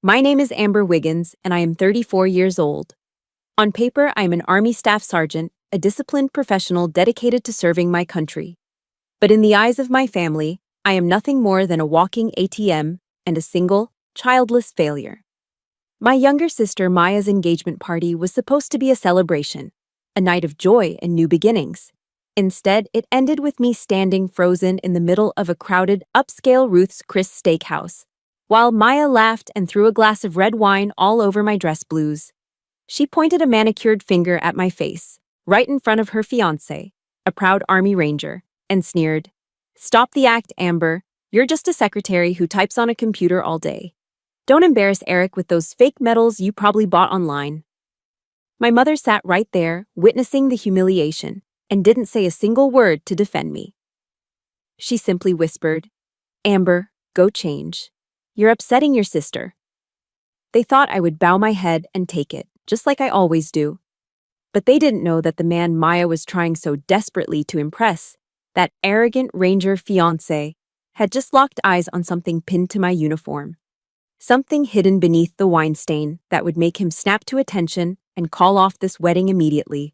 My name is Amber Wiggins, and I am 34 years old. On paper, I am an Army Staff Sergeant, a disciplined professional dedicated to serving my country. But in the eyes of my family, I am nothing more than a walking ATM and a single, childless failure. My younger sister Maya's engagement party was supposed to be a celebration, a night of joy and new beginnings. Instead, it ended with me standing frozen in the middle of a crowded, upscale Ruth's Chris steakhouse, while Maya laughed and threw a glass of red wine all over my dress blues. She pointed a manicured finger at my face, right in front of her fiancé, a proud Army Ranger, and sneered, "Stop the act, Amber. You're just a secretary who types on a computer all day. Don't embarrass Eric with those fake medals you probably bought online." My mother sat right there, witnessing the humiliation, and didn't say a single word to defend me. She simply whispered, "Amber, go change. You're upsetting your sister." They thought I would bow my head and take it, just like I always do. But they didn't know that the man Maya was trying so desperately to impress, that arrogant Ranger fiancé, had just locked eyes on something pinned to my uniform. Something hidden beneath the wine stain that would make him snap to attention and call off this wedding immediately.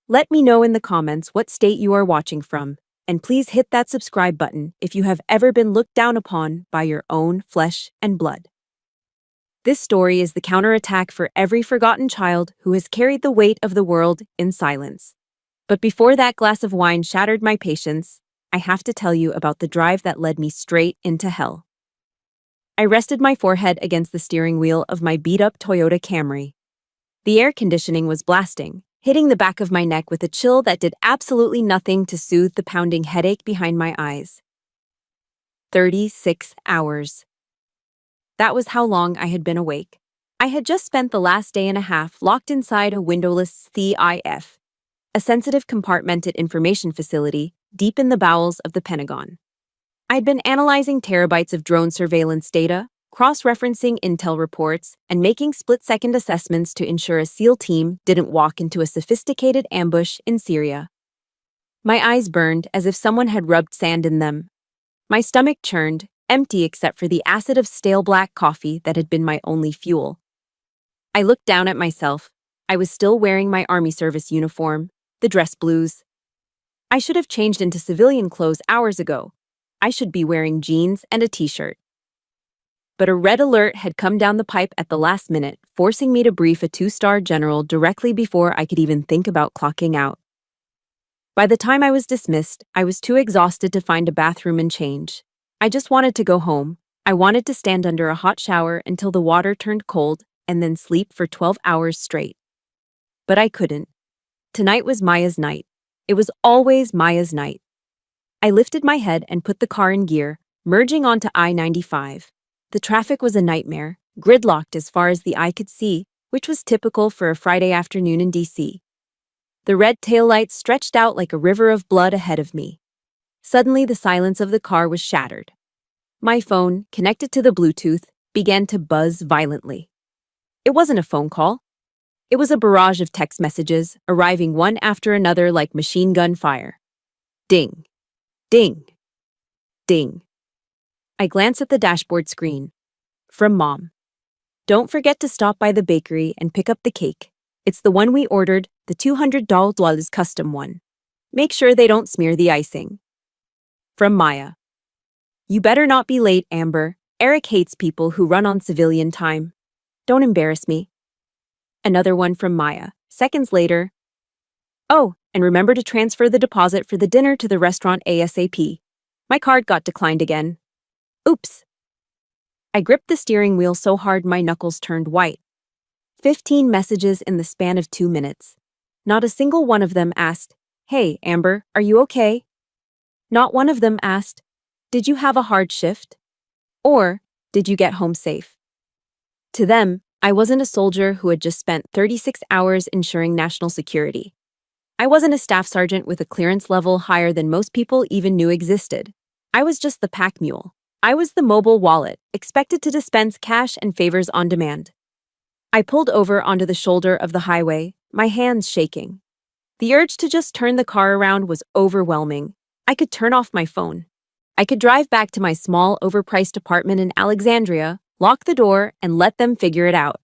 Let me know in the comments what state you are watching from, and please hit that subscribe button if you have ever been looked down upon by your own flesh and blood. This story is the counterattack for every forgotten child who has carried the weight of the world in silence. But before that glass of wine shattered my patience, I have to tell you about the drive that led me straight into hell. I rested my forehead against the steering wheel of my beat-up Toyota Camry. The air conditioning was blasting, hitting the back of my neck with a chill that did absolutely nothing to soothe the pounding headache behind my eyes. 36 hours. That was how long I had been awake. I had just spent the last day and a half locked inside a windowless CIF, a sensitive compartmented information facility deep in the bowels of the Pentagon. I'd been analyzing terabytes of drone surveillance data, cross-referencing intel reports, and making split-second assessments to ensure a SEAL team didn't walk into a sophisticated ambush in Syria. My eyes burned as if someone had rubbed sand in them. My stomach churned, empty except for the acid of stale black coffee that had been my only fuel. I looked down at myself. I was still wearing my Army service uniform, the dress blues. I should have changed into civilian clothes hours ago. I should be wearing jeans and a t-shirt. But a red alert had come down the pipe at the last minute, forcing me to brief a 2-star general directly before I could even think about clocking out. By the time I was dismissed, I was too exhausted to find a bathroom and change. I just wanted to go home. I wanted to stand under a hot shower until the water turned cold and then sleep for 12 hours straight. But I couldn't. Tonight was Maya's night. It was always Maya's night. I lifted my head and put the car in gear, merging onto I-95. The traffic was a nightmare, gridlocked as far as the eye could see, which was typical for a Friday afternoon in D.C. The red taillights stretched out like a river of blood ahead of me. Suddenly, the silence of the car was shattered. My phone, connected to the Bluetooth, began to buzz violently. It wasn't a phone call. It was a barrage of text messages, arriving one after another like machine gun fire. Ding. Ding. Ding. I glanced at the dashboard screen. From Mom. "Don't forget to stop by the bakery and pick up the cake. It's the one we ordered, the $200 custom one. Make sure they don't smear the icing." From Maya. "You better not be late, Amber. Eric hates people who run on civilian time. Don't embarrass me." Another one from Maya, seconds later. "Oh, and remember to transfer the deposit for the dinner to the restaurant ASAP. My card got declined again. Oops." I gripped the steering wheel so hard my knuckles turned white. 15 messages in the span of 2 minutes. Not a single one of them asked, "Hey, Amber, are you okay?" Not one of them asked, "Did you have a hard shift?" Or, "Did you get home safe?" To them, I wasn't a soldier who had just spent 36 hours ensuring national security. I wasn't a staff sergeant with a clearance level higher than most people even knew existed. I was just the pack mule. I was the mobile wallet, expected to dispense cash and favors on demand. I pulled over onto the shoulder of the highway, my hands shaking. The urge to just turn the car around was overwhelming. I could turn off my phone. I could drive back to my small, overpriced apartment in Alexandria, lock the door, and let them figure it out.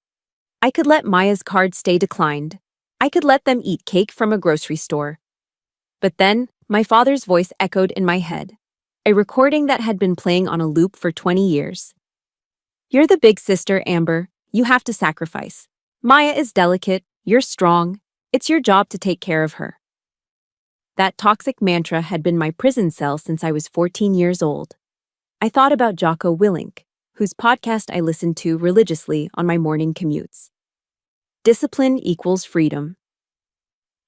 I could let Maya's card stay declined. I could let them eat cake from a grocery store. But then, my father's voice echoed in my head, a recording that had been playing on a loop for 20 years. You're the big sister, Amber. You have to sacrifice. Maya is delicate. You're strong. It's your job to take care of her. That toxic mantra had been my prison cell since I was 14 years old. I thought about Jocko Willink, whose podcast I listened to religiously on my morning commutes. Discipline equals freedom.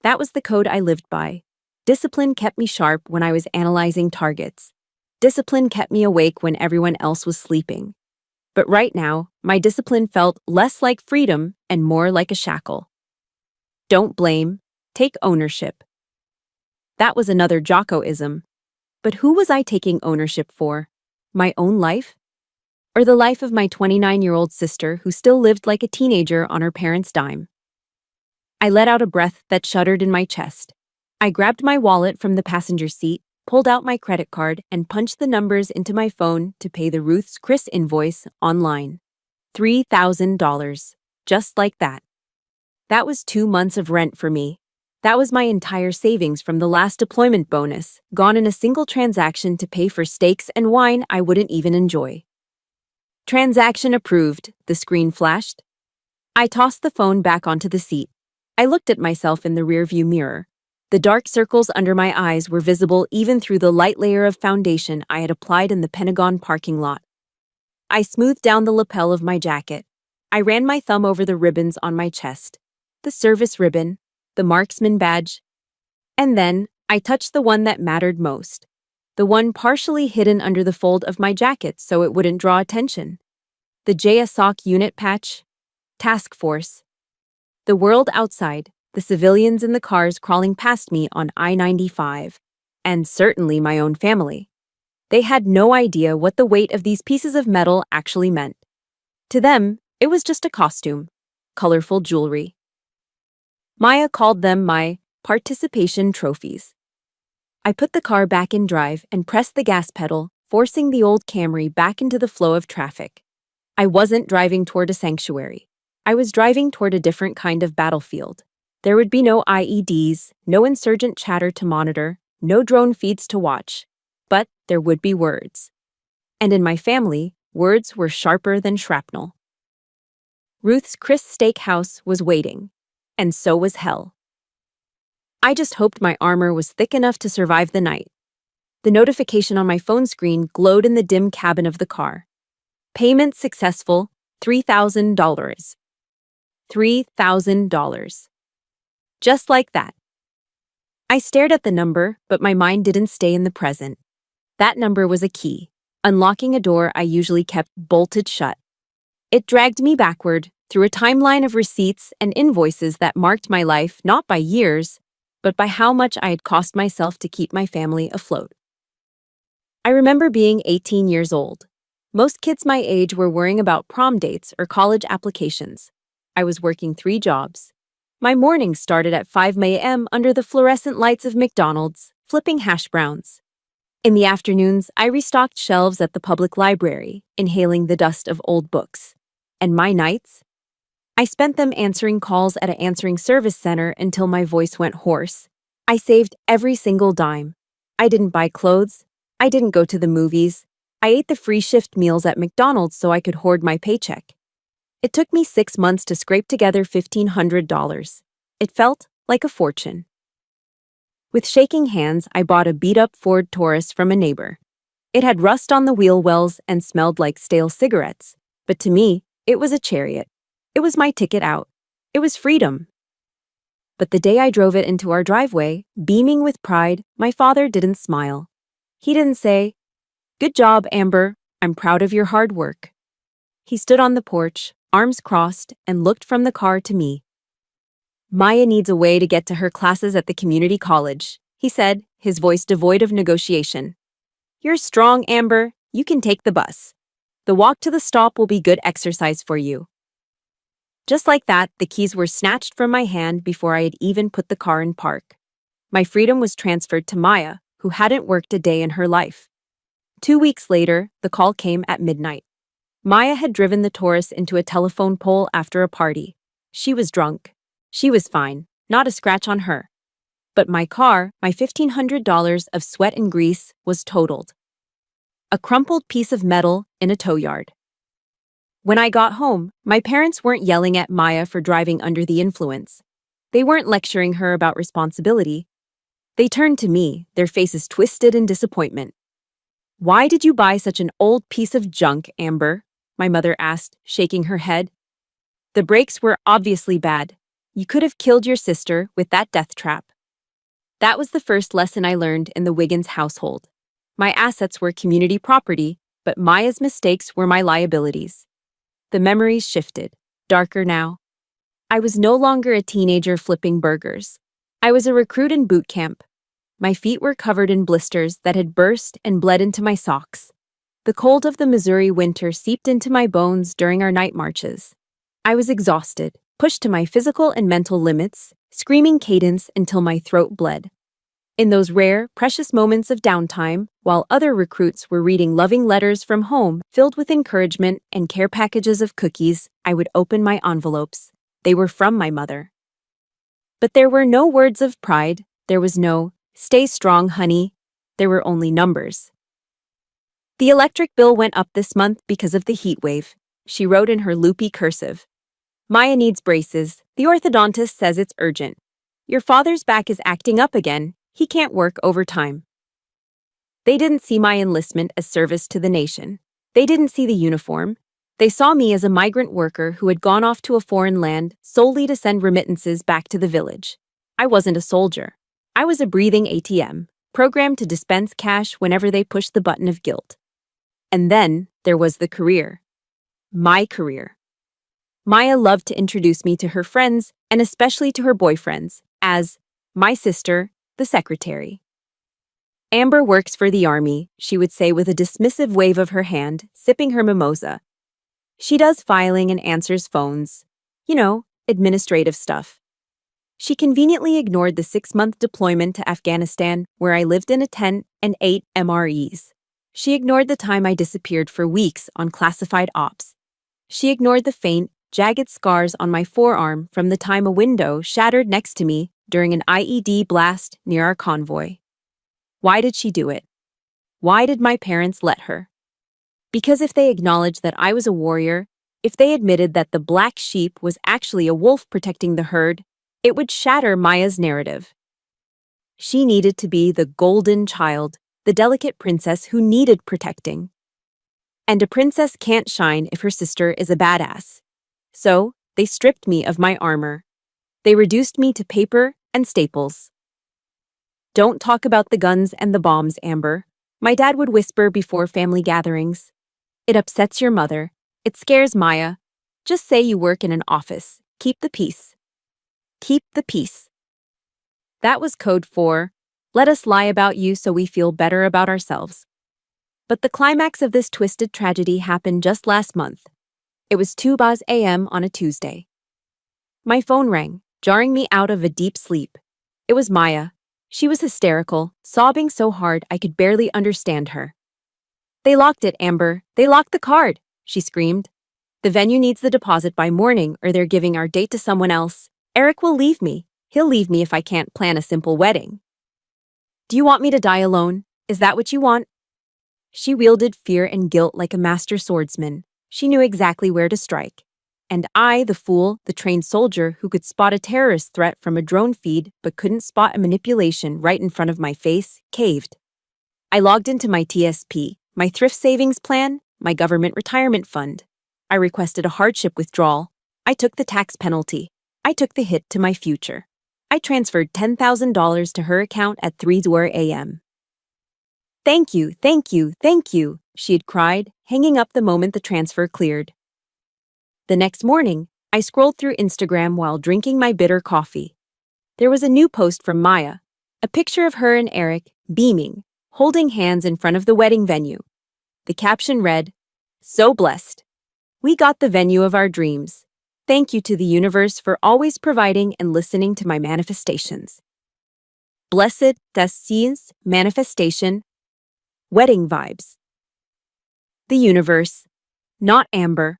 That was the code I lived by. Discipline kept me sharp when I was analyzing targets. Discipline kept me awake when everyone else was sleeping. But right now, my discipline felt less like freedom and more like a shackle. Don't blame, take ownership. That was another Jocko-ism. But who was I taking ownership for? My own life? Or the life of my 29-year-old sister who still lived like a teenager on her parents' dime? I let out a breath that shuddered in my chest. I grabbed my wallet from the passenger seat, pulled out my credit card, and punched the numbers into my phone to pay the Ruth's Chris invoice online. $3,000. Just like that. That was 2 months of rent for me. That was my entire savings from the last deployment bonus, gone in a single transaction to pay for steaks and wine I wouldn't even enjoy. Transaction approved, the screen flashed. I tossed the phone back onto the seat. I looked at myself in the rearview mirror. The dark circles under my eyes were visible even through the light layer of foundation I had applied in the Pentagon parking lot. I smoothed down the lapel of my jacket. I ran my thumb over the ribbons on my chest. The service ribbon, the marksman badge. And then, I touched the one that mattered most. The one partially hidden under the fold of my jacket so it wouldn't draw attention. The JSOC unit patch. Task Force. The world outside, the civilians in the cars crawling past me on I-95, and certainly my own family. They had no idea what the weight of these pieces of metal actually meant. To them, it was just a costume, colorful jewelry. Maya called them my participation trophies. I put the car back in drive and pressed the gas pedal, forcing the old Camry back into the flow of traffic. I wasn't driving toward a sanctuary. I was driving toward a different kind of battlefield. There would be no IEDs, no insurgent chatter to monitor, no drone feeds to watch. But there would be words. And in my family, words were sharper than shrapnel. Ruth's Chris Steakhouse was waiting. And so was hell. I just hoped my armor was thick enough to survive the night. The notification on my phone screen glowed in the dim cabin of the car. Payment successful, $3,000. $3,000. Just like that. I stared at the number, but my mind didn't stay in the present. That number was a key, unlocking a door I usually kept bolted shut. It dragged me backward, through a timeline of receipts and invoices that marked my life not by years, but by how much I had cost myself to keep my family afloat. I remember being 18 years old. Most kids my age were worrying about prom dates or college applications. I was working 3 jobs. My mornings started at 5 a.m. under the fluorescent lights of McDonald's, flipping hash browns. In the afternoons, I restocked shelves at the public library, inhaling the dust of old books. And my nights? I spent them answering calls at an answering service center until my voice went hoarse. I saved every single dime. I didn't buy clothes. I didn't go to the movies. I ate the free shift meals at McDonald's so I could hoard my paycheck. It took me 6 months to scrape together $1,500. It felt like a fortune. With shaking hands, I bought a beat-up Ford Taurus from a neighbor. It had rust on the wheel wells and smelled like stale cigarettes. But to me, it was a chariot. It was my ticket out. It was freedom. But the day I drove it into our driveway, beaming with pride, my father didn't smile. He didn't say, "Good job, Amber. I'm proud of your hard work." He stood on the porch, arms crossed, and looked from the car to me. "Maya needs a way to get to her classes at the community college," he said, his voice devoid of negotiation. "You're strong, Amber. You can take the bus. The walk to the stop will be good exercise for you." Just like that, the keys were snatched from my hand before I had even put the car in park. My freedom was transferred to Maya, who hadn't worked a day in her life. 2 weeks later, the call came at midnight. Maya had driven the Taurus into a telephone pole after a party. She was drunk. She was fine, not a scratch on her. But my car, my $1,500 of sweat and grease, was totaled. A crumpled piece of metal in a tow yard. When I got home, my parents weren't yelling at Maya for driving under the influence. They weren't lecturing her about responsibility. They turned to me, their faces twisted in disappointment. "Why did you buy such an old piece of junk, Amber?" my mother asked, shaking her head. "The brakes were obviously bad. You could have killed your sister with that death trap." That was the first lesson I learned in the Wiggins household. My assets were community property, but Maya's mistakes were my liabilities. The memories shifted, darker now. I was no longer a teenager flipping burgers. I was a recruit in boot camp. My feet were covered in blisters that had burst and bled into my socks. The cold of the Missouri winter seeped into my bones during our night marches. I was exhausted, pushed to my physical and mental limits, screaming cadence until my throat bled. In those rare, precious moments of downtime, while other recruits were reading loving letters from home filled with encouragement and care packages of cookies, I would open my envelopes. They were from my mother. But there were no words of pride. There was no, "Stay strong, honey." There were only numbers. "The electric bill went up this month because of the heat wave," she wrote in her loopy cursive. "Maya needs braces. The orthodontist says it's urgent. Your father's back is acting up again. He can't work overtime." They didn't see my enlistment as service to the nation. They didn't see the uniform. They saw me as a migrant worker who had gone off to a foreign land solely to send remittances back to the village. I wasn't a soldier. I was a breathing ATM, programmed to dispense cash whenever they pushed the button of guilt. And then there was the career. My career. Maya loved to introduce me to her friends, and especially to her boyfriends, as my sister, the secretary. "Amber works for the army," she would say with a dismissive wave of her hand, sipping her mimosa. "She does filing and answers phones. You know, administrative stuff." She conveniently ignored the 6-month deployment to Afghanistan, where I lived in a tent and ate MREs. She ignored the time I disappeared for weeks on classified ops. She ignored the faint, jagged scars on my forearm from the time a window shattered next to me during an IED blast near our convoy. Why did she do it? Why did my parents let her? Because if they acknowledged that I was a warrior, if they admitted that the black sheep was actually a wolf protecting the herd, it would shatter Maya's narrative. She needed to be the golden child, the delicate princess who needed protecting. And a princess can't shine if her sister is a badass. So, they stripped me of my armor. They reduced me to paper and staples. "Don't talk about the guns and the bombs, Amber," my dad would whisper before family gatherings. "It upsets your mother. It scares Maya. Just say you work in an office. Keep the peace." Keep the peace. That was code for, let us lie about you so we feel better about ourselves. But the climax of this twisted tragedy happened just last month. It was 2 a.m. on a Tuesday. My phone rang, jarring me out of a deep sleep. It was Maya. She was hysterical, sobbing so hard I could barely understand her. "They locked it, Amber. They locked the card," she screamed. "The venue needs the deposit by morning or they're giving our date to someone else. Eric will leave me. He'll leave me if I can't plan a simple wedding." "Do you want me to die alone? Is that what you want?" She wielded fear and guilt like a master swordsman. She knew exactly where to strike. And I, the fool, the trained soldier who could spot a terrorist threat from a drone feed but couldn't spot a manipulation right in front of my face, caved. I logged into my TSP, my thrift savings plan, my government retirement fund. I requested a hardship withdrawal. I took the tax penalty. I took the hit to my future. I transferred $10,000 to her account at 3 a.m. "Thank you, thank you, thank you," she had cried, hanging up the moment the transfer cleared. The next morning, I scrolled through Instagram while drinking my bitter coffee. There was a new post from Maya, a picture of her and Eric, beaming, holding hands in front of the wedding venue. The caption read, "So blessed. We got the venue of our dreams. Thank you to the universe for always providing and listening to my manifestations." Blessed Destines Manifestation. Wedding vibes. The universe. Not Amber.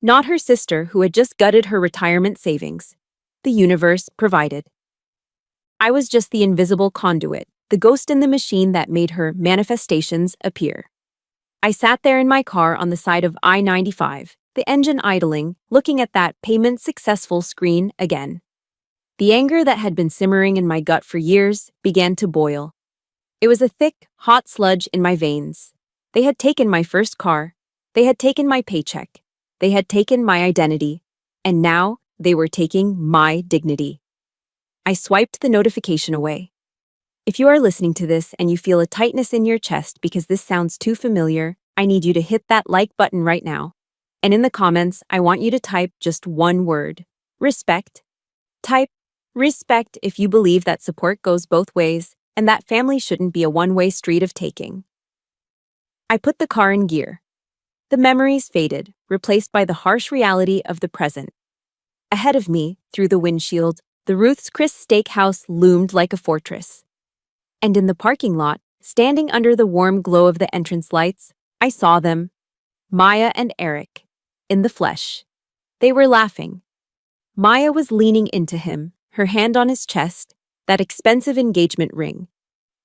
Not her sister who had just gutted her retirement savings. The universe provided. I was just the invisible conduit, the ghost in the machine that made her manifestations appear. I sat there in my car on the side of I-95, the engine idling, looking at that payment successful screen again. The anger that had been simmering in my gut for years began to boil. It was a thick, hot sludge in my veins. They had taken my first car. They had taken my paycheck. They had taken my identity. And now they were taking my dignity. I swiped the notification away. If you are listening to this and you feel a tightness in your chest because this sounds too familiar, I need you to hit that like button right now. And in the comments, I want you to type just one word: respect. Type respect if you believe that support goes both ways and that family shouldn't be a one-way street of taking. I put the car in gear. The memories faded, replaced by the harsh reality of the present. Ahead of me, through the windshield, the Ruth's Chris Steakhouse loomed like a fortress. And in the parking lot, standing under the warm glow of the entrance lights, I saw them, Maya and Eric, in the flesh. They were laughing. Maya was leaning into him, her hand on his chest, that expensive engagement ring,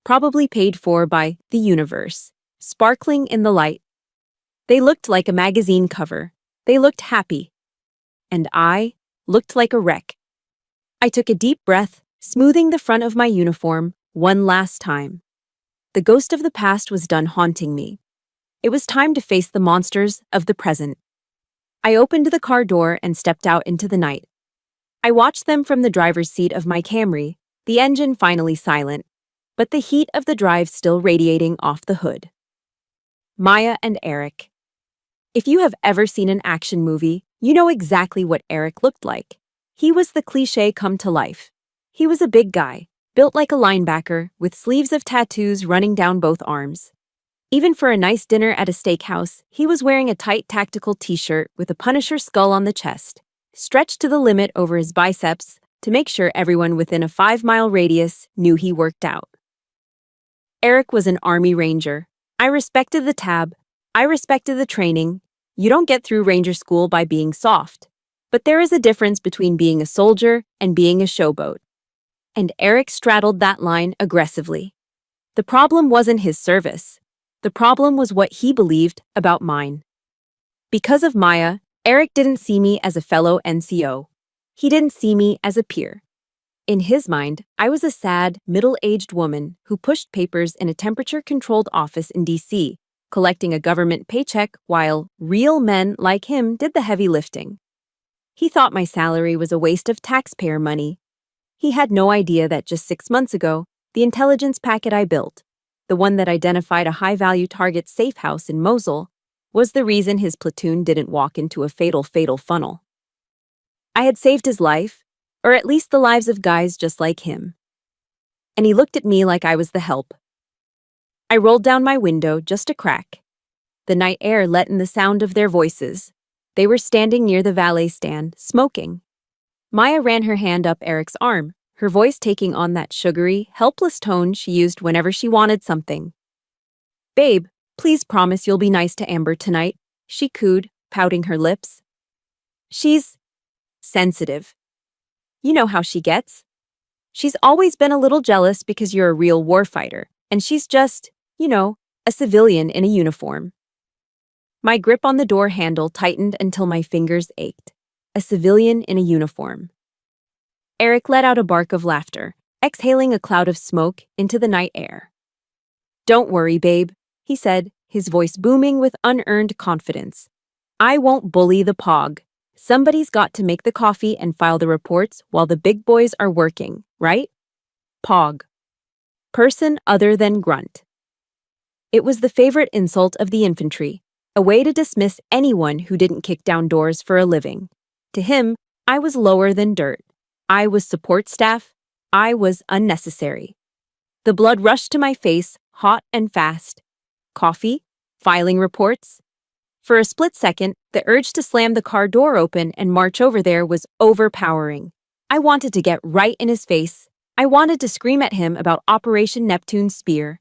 probably paid for by the universe, sparkling in the light. They looked like a magazine cover. They looked happy. And I looked like a wreck. I took a deep breath, smoothing the front of my uniform one last time. The ghost of the past was done haunting me. It was time to face the monsters of the present. I opened the car door and stepped out into the night. I watched them from the driver's seat of my Camry, the engine finally silent, but the heat of the drive still radiating off the hood. Maya and Eric. If you have ever seen an action movie, you know exactly what Eric looked like. He was the cliché come to life. He was a big guy, built like a linebacker, with sleeves of tattoos running down both arms. Even for a nice dinner at a steakhouse, he was wearing a tight tactical t-shirt with a Punisher skull on the chest, stretched to the limit over his biceps to make sure everyone within a 5-mile radius knew he worked out. Eric was an Army Ranger. I respected the tab. I respected the training. You don't get through Ranger school by being soft. But there is a difference between being a soldier and being a showboat. And Eric straddled that line aggressively. The problem wasn't his service. The problem was what he believed about mine. Because of Maya, Eric didn't see me as a fellow NCO. He didn't see me as a peer. In his mind, I was a sad, middle-aged woman who pushed papers in a temperature-controlled office in D.C., collecting a government paycheck while real men like him did the heavy lifting. He thought my salary was a waste of taxpayer money. He had no idea that just 6 months ago, the intelligence packet I built, the one that identified a high-value target safe house in Mosul, was the reason his platoon didn't walk into a fatal funnel. I had saved his life, or at least the lives of guys just like him. And he looked at me like I was the help. I rolled down my window just a crack. The night air let in the sound of their voices. They were standing near the valet stand, smoking. Maya ran her hand up Eric's arm, her voice taking on that sugary, helpless tone she used whenever she wanted something. "Babe, please promise you'll be nice to Amber tonight," she cooed, pouting her lips. "She's sensitive. You know how she gets. She's always been a little jealous because you're a real warfighter, and she's just, a civilian in a uniform." My grip on the door handle tightened until my fingers ached. A civilian in a uniform. Eric let out a bark of laughter, exhaling a cloud of smoke into the night air. "Don't worry, babe," he said, his voice booming with unearned confidence. "I won't bully the pog. Somebody's got to make the coffee and file the reports while the big boys are working, right? Pog. Person other than grunt." It was the favorite insult of the infantry, a way to dismiss anyone who didn't kick down doors for a living. To him, I was lower than dirt. I was support staff. I was unnecessary. The blood rushed to my face, hot and fast. Coffee? Filing reports? For a split second, the urge to slam the car door open and march over there was overpowering. I wanted to get right in his face. I wanted to scream at him about Operation Neptune's Spear.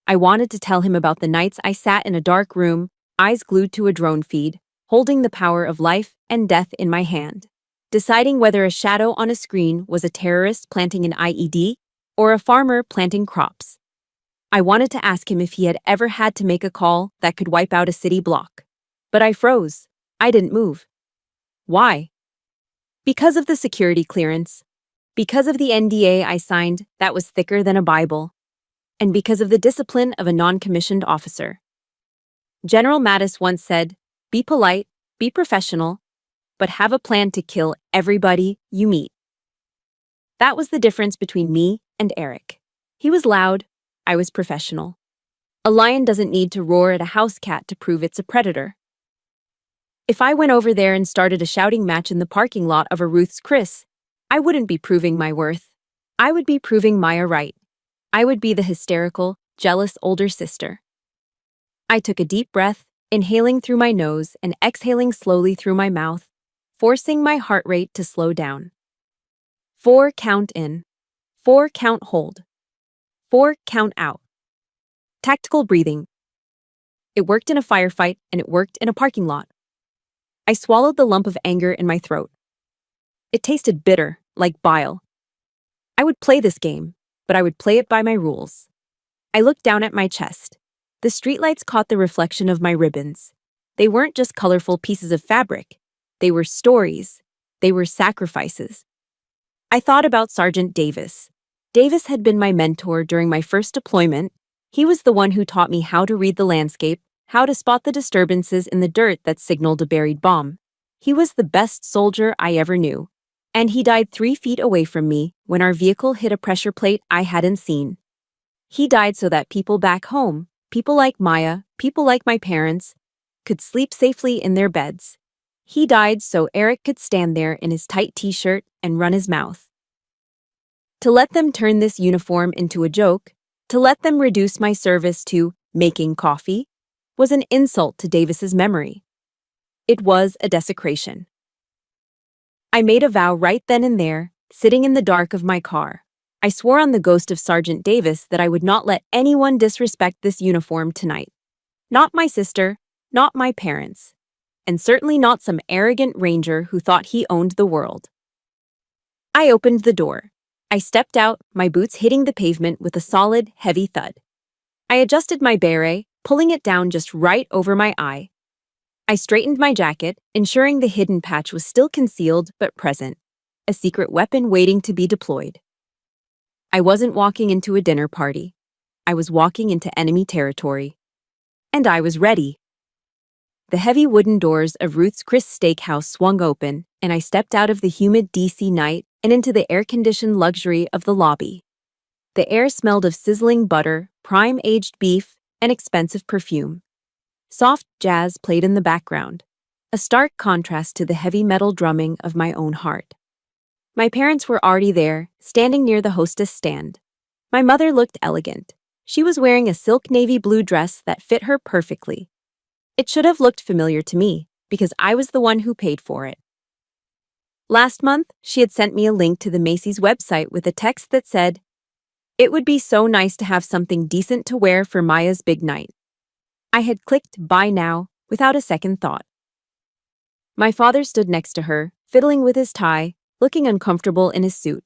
I wanted to tell him about the nights I sat in a dark room, eyes glued to a drone feed, holding the power of life and death in my hand, deciding whether a shadow on a screen was a terrorist planting an IED or a farmer planting crops. I wanted to ask him if he had ever had to make a call that could wipe out a city block. But I froze. I didn't move. Why? Because of the security clearance. Because of the NDA I signed that was thicker than a Bible. And because of the discipline of a non-commissioned officer. General Mattis once said, "Be polite, be professional, but have a plan to kill everybody you meet." That was the difference between me and Eric. He was loud, I was professional. A lion doesn't need to roar at a house cat to prove it's a predator. If I went over there and started a shouting match in the parking lot of a Ruth's Chris, I wouldn't be proving my worth. I would be proving Maya right. I would be the hysterical, jealous older sister. I took a deep breath, inhaling through my nose and exhaling slowly through my mouth, forcing my heart rate to slow down. 4 count in. 4 count hold. 4 count out. Tactical breathing. It worked in a firefight and it worked in a parking lot. I swallowed the lump of anger in my throat. It tasted bitter, like bile. I would play this game, but I would play it by my rules. I looked down at my chest. The streetlights caught the reflection of my ribbons. They weren't just colorful pieces of fabric. They were stories. They were sacrifices. I thought about Sergeant Davis. Davis had been my mentor during my first deployment. He was the one who taught me how to read the landscape, how to spot the disturbances in the dirt that signaled a buried bomb. He was the best soldier I ever knew. And he died 3 feet away from me when our vehicle hit a pressure plate I hadn't seen. He died so that people back home, people like Maya, people like my parents, could sleep safely in their beds. He died so Eric could stand there in his tight t-shirt and run his mouth. To let them turn this uniform into a joke, to let them reduce my service to making coffee, was an insult to Davis's memory. It was a desecration. I made a vow right then and there, sitting in the dark of my car. I swore on the ghost of Sergeant Davis that I would not let anyone disrespect this uniform tonight. Not my sister, not my parents, and certainly not some arrogant ranger who thought he owned the world. I opened the door. I stepped out, my boots hitting the pavement with a solid, heavy thud. I adjusted my beret, pulling it down just right over my eye. I straightened my jacket, ensuring the hidden patch was still concealed but present, a secret weapon waiting to be deployed. I wasn't walking into a dinner party. I was walking into enemy territory. And I was ready. The heavy wooden doors of Ruth's Chris Steakhouse swung open, and I stepped out of the humid DC night and into the air-conditioned luxury of the lobby. The air smelled of sizzling butter, prime-aged beef, and expensive perfume. Soft jazz played in the background, a stark contrast to the heavy metal drumming of my own heart. My parents were already there, standing near the hostess stand. My mother looked elegant. She was wearing a silk navy blue dress that fit her perfectly. It should have looked familiar to me, because I was the one who paid for it. Last month, she had sent me a link to the Macy's website with a text that said, "It would be so nice to have something decent to wear for Maya's big night." I had clicked buy now without a second thought. My father stood next to her, fiddling with his tie, looking uncomfortable in his suit.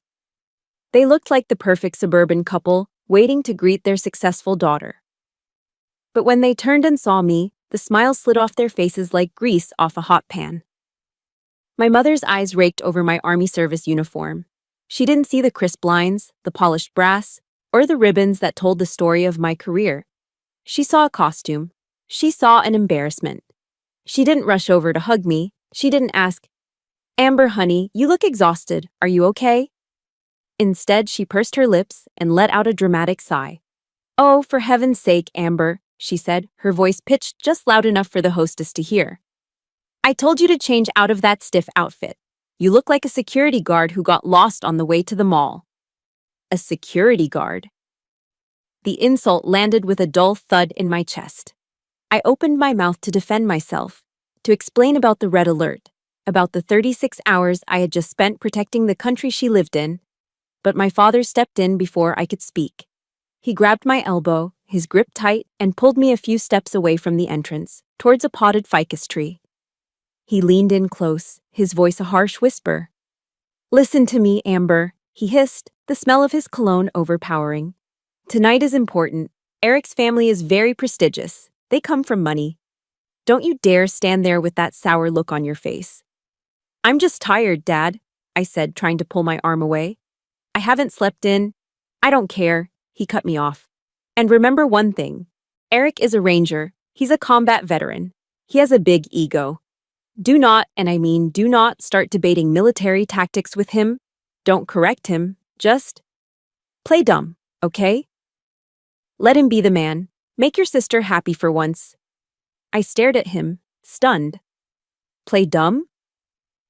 They looked like the perfect suburban couple, waiting to greet their successful daughter. But when they turned and saw me, the smile slid off their faces like grease off a hot pan. My mother's eyes raked over my Army service uniform. She didn't see the crisp lines, the polished brass, or the ribbons that told the story of my career. She saw a costume. She saw an embarrassment. She didn't rush over to hug me. She didn't ask, "Amber, honey, you look exhausted. Are you okay?" Instead, she pursed her lips and let out a dramatic sigh. "Oh, for heaven's sake, Amber," she said, her voice pitched just loud enough for the hostess to hear. "I told you to change out of that stiff outfit. You look like a security guard who got lost on the way to the mall." A security guard. The insult landed with a dull thud in my chest. I opened my mouth to defend myself, to explain about the red alert, about the 36 hours I had just spent protecting the country she lived in, but my father stepped in before I could speak. He grabbed my elbow, his grip tight, and pulled me a few steps away from the entrance, towards a potted ficus tree. He leaned in close, his voice a harsh whisper. Listen to me, Amber, he hissed, the smell of his cologne overpowering. Tonight is important. Eric's family is very prestigious. They come from money. Don't you dare stand there with that sour look on your face. I'm just tired, Dad, I said, trying to pull my arm away. I haven't slept in. I don't care, he cut me off. And remember one thing. Eric is a ranger. He's a combat veteran. He has a big ego. Do not, and I mean do not, start debating military tactics with him. Don't correct him. Just play dumb, okay? Let him be the man. Make your sister happy for once. I stared at him, stunned. Play dumb?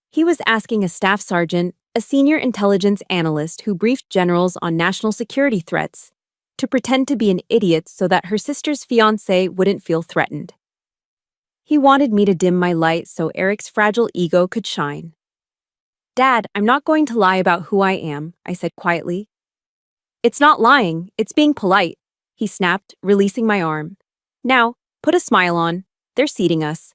He was asking a staff sergeant, a senior intelligence analyst who briefed generals on national security threats, to pretend to be an idiot so that her sister's fiancé wouldn't feel threatened. He wanted me to dim my light so Eric's fragile ego could shine. Dad, I'm not going to lie about who I am, I said quietly. It's not lying, it's being polite, he snapped, releasing my arm. Now, put a smile on. They're seating us.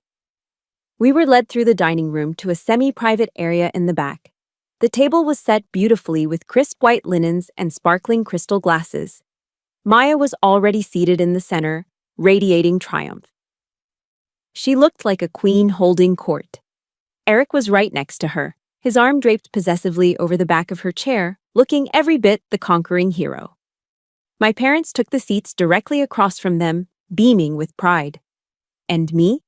We were led through the dining room to a semi-private area in the back. The table was set beautifully with crisp white linens and sparkling crystal glasses. Maya was already seated in the center, radiating triumph. She looked like a queen holding court. Eric was right next to her, his arm draped possessively over the back of her chair, looking every bit the conquering hero. My parents took the seats directly across from them, beaming with pride. And me?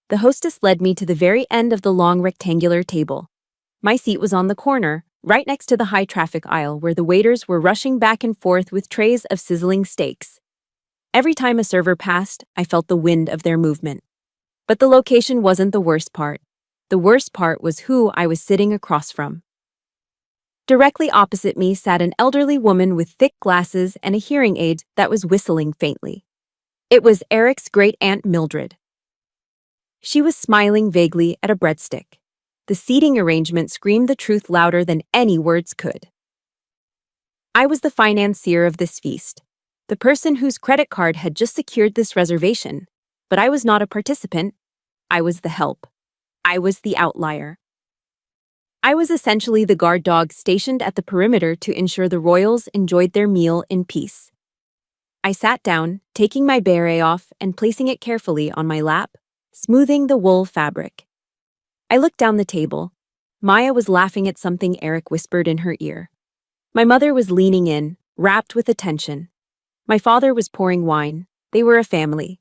The hostess led me to the very end of the long rectangular table. My seat was on the corner, right next to the high-traffic aisle where the waiters were rushing back and forth with trays of sizzling steaks. Every time a server passed, I felt the wind of their movement. But the location wasn't the worst part. The worst part was who I was sitting across from. Directly opposite me sat an elderly woman with thick glasses and a hearing aid that was whistling faintly. It was Eric's great-aunt Mildred. She was smiling vaguely at a breadstick. The seating arrangement screamed the truth louder than any words could. I was the financier of this feast, the person whose credit card had just secured this reservation. But I was not a participant. I was the help. I was the outlier. I was essentially the guard dog stationed at the perimeter to ensure the royals enjoyed their meal in peace. I sat down, taking my beret off and placing it carefully on my lap, smoothing the wool fabric. I looked down the table. Maya was laughing at something Eric whispered in her ear. My mother was leaning in, rapt with attention. My father was pouring wine. They were a family.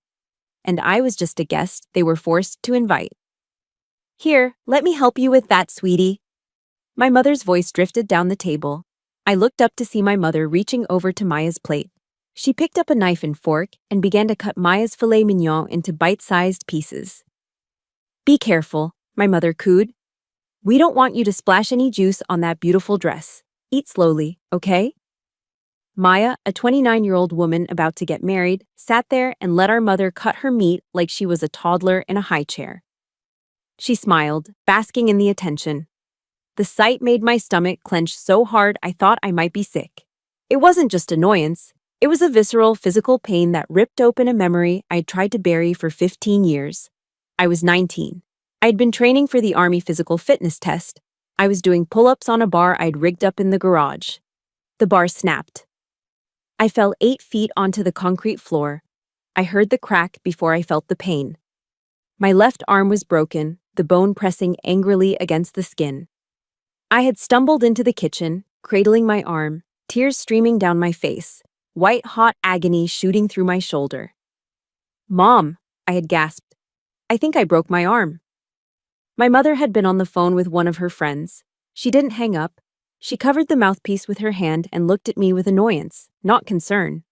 And I was just a guest they were forced to invite. Here, let me help you with that, sweetie. My mother's voice drifted down the table. I looked up to see my mother reaching over to Maya's plate. She picked up a knife and fork and began to cut Maya's filet mignon into bite-sized pieces. Be careful, my mother cooed. We don't want you to splash any juice on that beautiful dress. Eat slowly, okay? Maya, a 29-year-old woman about to get married, sat there and let our mother cut her meat like she was a toddler in a high chair. She smiled, basking in the attention. The sight made my stomach clench so hard I thought I might be sick. It wasn't just annoyance. It was a visceral, physical pain that ripped open a memory I'd tried to bury for 15 years. I was 19. I'd been training for the Army physical fitness test. I was doing pull-ups on a bar I'd rigged up in the garage. The bar snapped. I fell 8 feet onto the concrete floor. I heard the crack before I felt the pain. My left arm was broken, the bone pressing angrily against the skin. I had stumbled into the kitchen, cradling my arm, tears streaming down my face, white-hot agony shooting through my shoulder. Mom, I had gasped. I think I broke my arm. My mother had been on the phone with one of her friends. She didn't hang up. She covered the mouthpiece with her hand and looked at me with annoyance, not concern.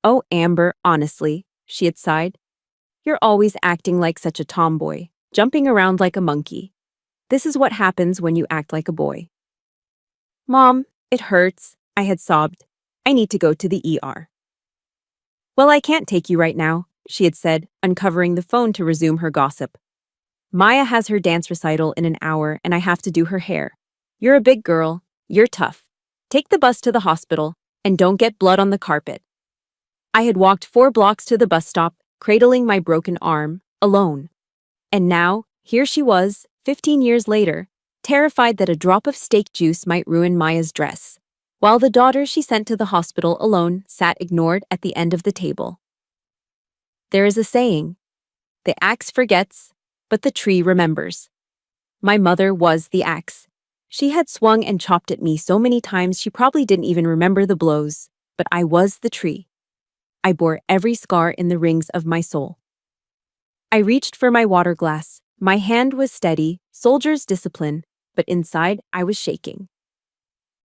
Oh, Amber, honestly, she had sighed. You're always acting like such a tomboy, jumping around like a monkey. This is what happens when you act like a boy. Mom, it hurts, I had sobbed. I need to go to the ER. Well, I can't take you right now, she had said, uncovering the phone to resume her gossip. Maya has her dance recital in an hour and I have to do her hair. You're a big girl. You're tough. Take the bus to the hospital and don't get blood on the carpet. I had walked 4 blocks to the bus stop, cradling my broken arm, alone. And now, Here she was, 15 years later, terrified that a drop of steak juice might ruin Maya's dress, while the daughter she sent to the hospital alone sat ignored at the end of the table. There is a saying, the axe forgets, but the tree remembers. My mother was the axe. She had swung and chopped at me so many times she probably didn't even remember the blows, but I was the tree. I bore every scar in the rings of my soul. I reached for my water glass. My hand was steady, soldier's discipline, but inside I was shaking.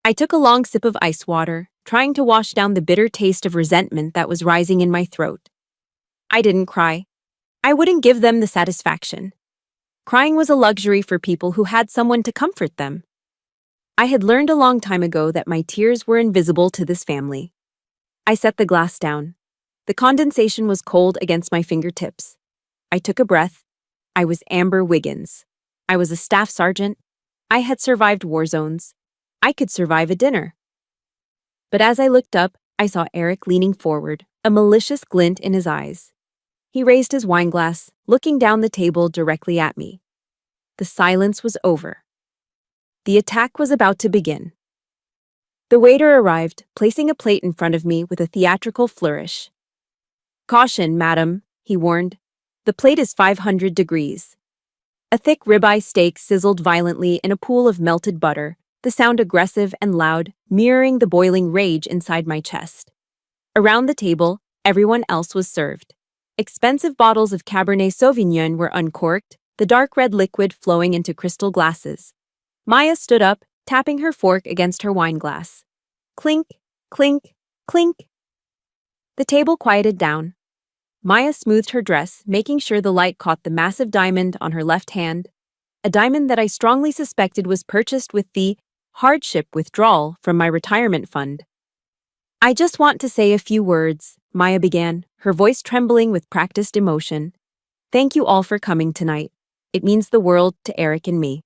I took a long sip of ice water, trying to wash down the bitter taste of resentment that was rising in my throat. I didn't cry. I wouldn't give them the satisfaction. Crying was a luxury for people who had someone to comfort them. I had learned a long time ago that my tears were invisible to this family. I set the glass down. The condensation was cold against my fingertips. I took a breath. I was Amber Wiggins. I was a staff sergeant. I had survived war zones. I could survive a dinner. But as I looked up, I saw Eric leaning forward, a malicious glint in his eyes. He raised his wine glass, looking down the table directly at me. The silence was over. The attack was about to begin. The waiter arrived, placing a plate in front of me with a theatrical flourish. "Caution, madam," he warned. "The plate is 500 degrees." A thick ribeye steak sizzled violently in a pool of melted butter, the sound aggressive and loud, mirroring the boiling rage inside my chest. Around the table, everyone else was served. Expensive bottles of Cabernet Sauvignon were uncorked, the dark red liquid flowing into crystal glasses. Maya stood up, tapping her fork against her wine glass. Clink, clink, clink. The table quieted down. Maya smoothed her dress, making sure the light caught the massive diamond on her left hand, a diamond that I strongly suspected was purchased with the hardship withdrawal from my retirement fund. "I just want to say a few words," Maya began, her voice trembling with practiced emotion. "Thank you all for coming tonight. It means the world to Eric and me."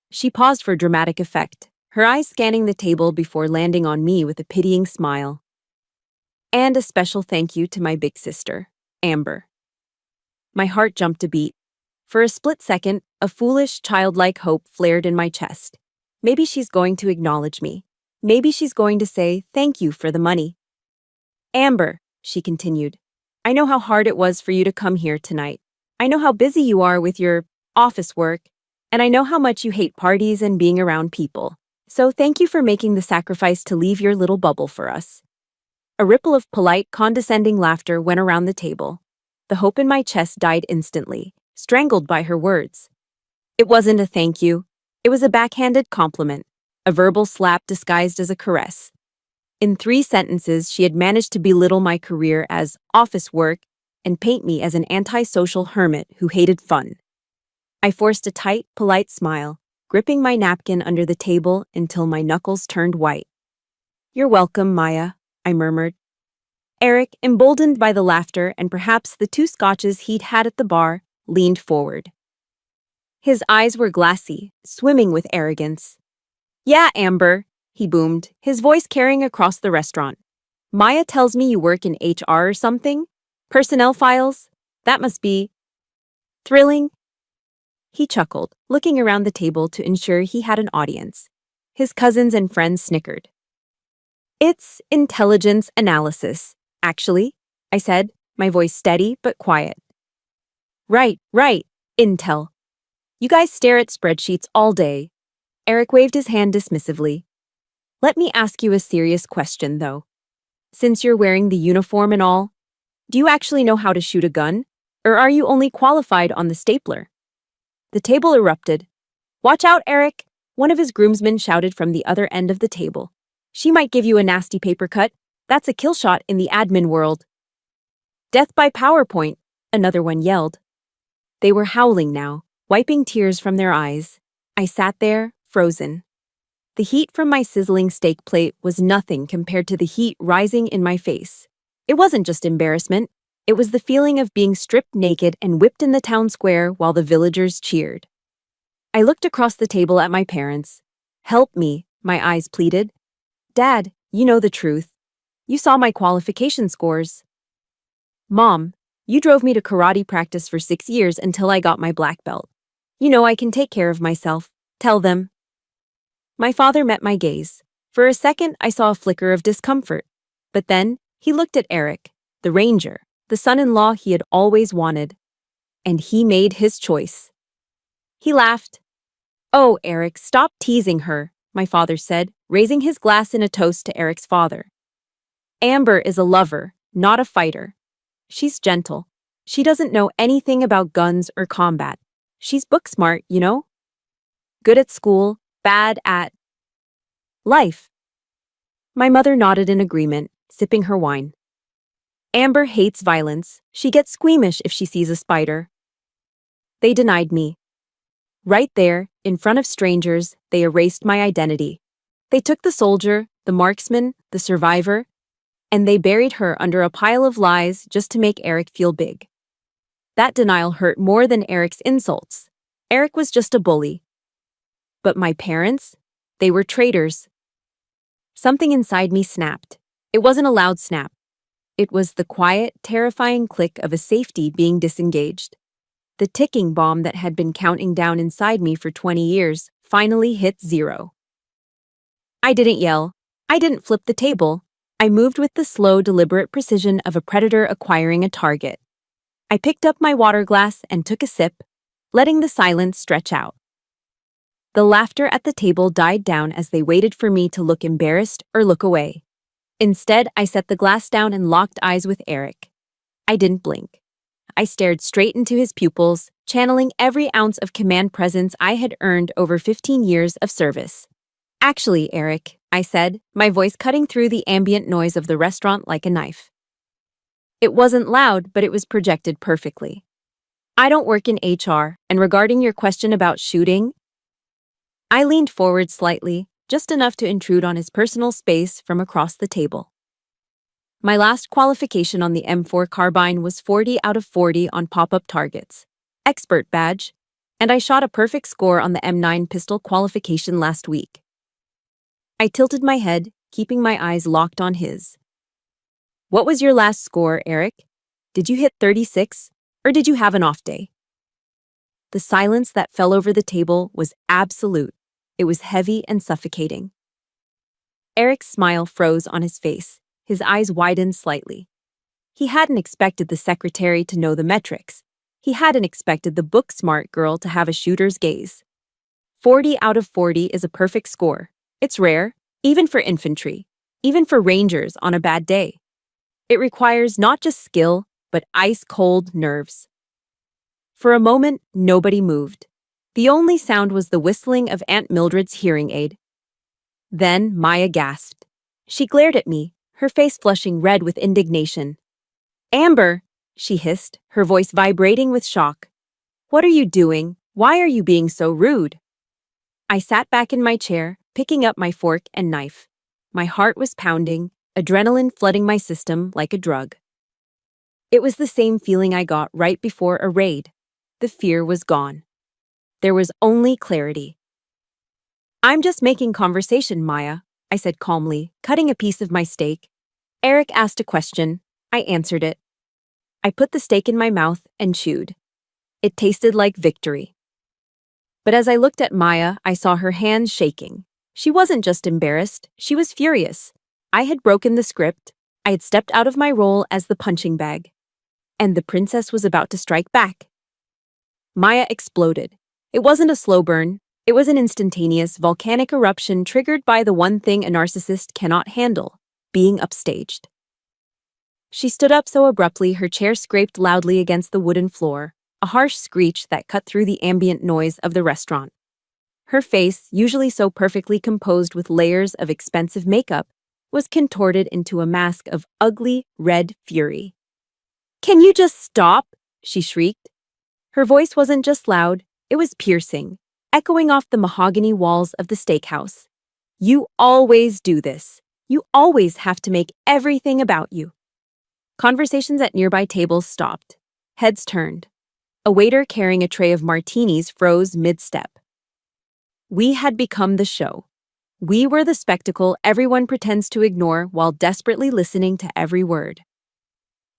She paused for dramatic effect, her eyes scanning the table before landing on me with a pitying smile. "And a special thank you to my big sister, Amber." My heart jumped a beat. For a split second, a foolish, childlike hope flared in my chest. Maybe she's going to acknowledge me. Maybe she's going to say thank you for the money. "Amber," she continued, "I know how hard it was for you to come here tonight. I know how busy you are with your office work, and I know how much you hate parties and being around people. So thank you for making the sacrifice to leave your little bubble for us." A ripple of polite, condescending laughter went around the table. The hope in my chest died instantly, strangled by her words. It wasn't a thank you. It was a backhanded compliment, a verbal slap disguised as a caress. In 3 sentences, she had managed to belittle my career as office work and paint me as an antisocial hermit who hated fun. I forced a tight, polite smile, gripping my napkin under the table until my knuckles turned white. "You're welcome, Maya," I murmured. Eric, emboldened by the laughter and perhaps the 2 scotches he'd had at the bar, leaned forward. His eyes were glassy, swimming with arrogance. "Yeah, Amber," he boomed, his voice carrying across the restaurant. "Maya tells me you work in HR or something? Personnel files? That must be thrilling." He chuckled, looking around the table to ensure he had an audience. His cousins and friends snickered. "It's intelligence analysis, actually," I said, my voice steady but quiet. Right, Intel. You guys stare at spreadsheets all day." Eric waved his hand dismissively. "Let me ask you a serious question, though. Since you're wearing the uniform and all, do you actually know how to shoot a gun? Or are you only qualified on the stapler?" The table erupted. "Watch out, Eric!" One of his groomsmen shouted from the other end of the table. "She might give you a nasty paper cut. That's a kill shot in the admin world." "Death by PowerPoint," another one yelled. They were howling now, wiping tears from their eyes. I sat there, frozen. The heat from my sizzling steak plate was nothing compared to the heat rising in my face. It wasn't just embarrassment. It was the feeling of being stripped naked and whipped in the town square while the villagers cheered. I looked across the table at my parents. "Help me," my eyes pleaded. "Dad, you know the truth. You saw my qualification scores." "Mom," You drove me to karate practice for 6 years until I got my black belt. You know I can take care of myself. Tell them. My father met my gaze. For a second, I saw a flicker of discomfort. But then, he looked at Eric, the ranger, the son-in-law he had always wanted. And he made his choice. He laughed. "Oh, Eric, stop teasing her," my father said, raising his glass in a toast to Eric's father. "Amber is a lover, not a fighter. She's gentle. She doesn't know anything about guns or combat. She's book smart, you know? Good at school, bad at life." My mother nodded in agreement, sipping her wine. "Amber hates violence. She gets squeamish if she sees a spider." They denied me. Right there, in front of strangers, they erased my identity. They took the soldier, the marksman, the survivor, and they buried her under a pile of lies just to make Eric feel big. That denial hurt more than Eric's insults. Eric was just a bully. But my parents? They were traitors. Something inside me snapped. It wasn't a loud snap. It was the quiet, terrifying click of a safety being disengaged. The ticking bomb that had been counting down inside me for 20 years finally hit zero. I didn't yell. I didn't flip the table. I moved with the slow, deliberate precision of a predator acquiring a target. I picked up my water glass and took a sip, letting the silence stretch out. The laughter at the table died down as they waited for me to look embarrassed or look away. Instead, I set the glass down and locked eyes with Eric. I didn't blink. I stared straight into his pupils, channeling every ounce of command presence I had earned over 15 years of service. "Actually, Eric," I said, my voice cutting through the ambient noise of the restaurant like a knife. It wasn't loud, but it was projected perfectly. "I don't work in HR, and regarding your question about shooting..." I leaned forward slightly, just enough to intrude on his personal space from across the table. My last qualification on the M4 carbine was 40 out of 40 on pop-up targets, expert badge, and I shot a perfect score on the M9 pistol qualification last week. I tilted my head, keeping my eyes locked on his. "What was your last score, Eric? Did you hit 36, or did you have an off day?" The silence that fell over the table was absolute. It was heavy and suffocating. Eric's smile froze on his face. His eyes widened slightly. He hadn't expected the secretary to know the metrics. He hadn't expected the book-smart girl to have a shooter's gaze. 40 out of 40 is a perfect score. It's rare, even for infantry, even for rangers on a bad day. It requires not just skill, but ice-cold nerves. For a moment, nobody moved. The only sound was the whistling of Aunt Mildred's hearing aid. Then Maya gasped. She glared at me, her face flushing red with indignation. "Amber," she hissed, her voice vibrating with shock. "What are you doing? Why are you being so rude?" I sat back in my chair, picking up my fork and knife. My heart was pounding, adrenaline flooding my system like a drug. It was the same feeling I got right before a raid. The fear was gone. There was only clarity. "I'm just making conversation, Maya," I said calmly, cutting a piece of my steak. Eric asked a question. I answered it. I put the steak in my mouth and chewed. It tasted like victory. But as I looked at Maya, I saw her hands shaking. She wasn't just embarrassed, she was furious. I had broken the script. I had stepped out of my role as the punching bag. And the princess was about to strike back. Maya exploded. It wasn't a slow burn. It was an instantaneous, volcanic eruption triggered by the one thing a narcissist cannot handle, being upstaged. She stood up so abruptly her chair scraped loudly against the wooden floor, a harsh screech that cut through the ambient noise of the restaurant. Her face, usually so perfectly composed with layers of expensive makeup, was contorted into a mask of ugly, red fury. "Can you just stop?" she shrieked. Her voice wasn't just loud, it was piercing, echoing off the mahogany walls of the steakhouse. "You always do this. You always have to make everything about you." Conversations at nearby tables stopped. Heads turned. A waiter carrying a tray of martinis froze mid-step. We had become the show. We were the spectacle everyone pretends to ignore while desperately listening to every word.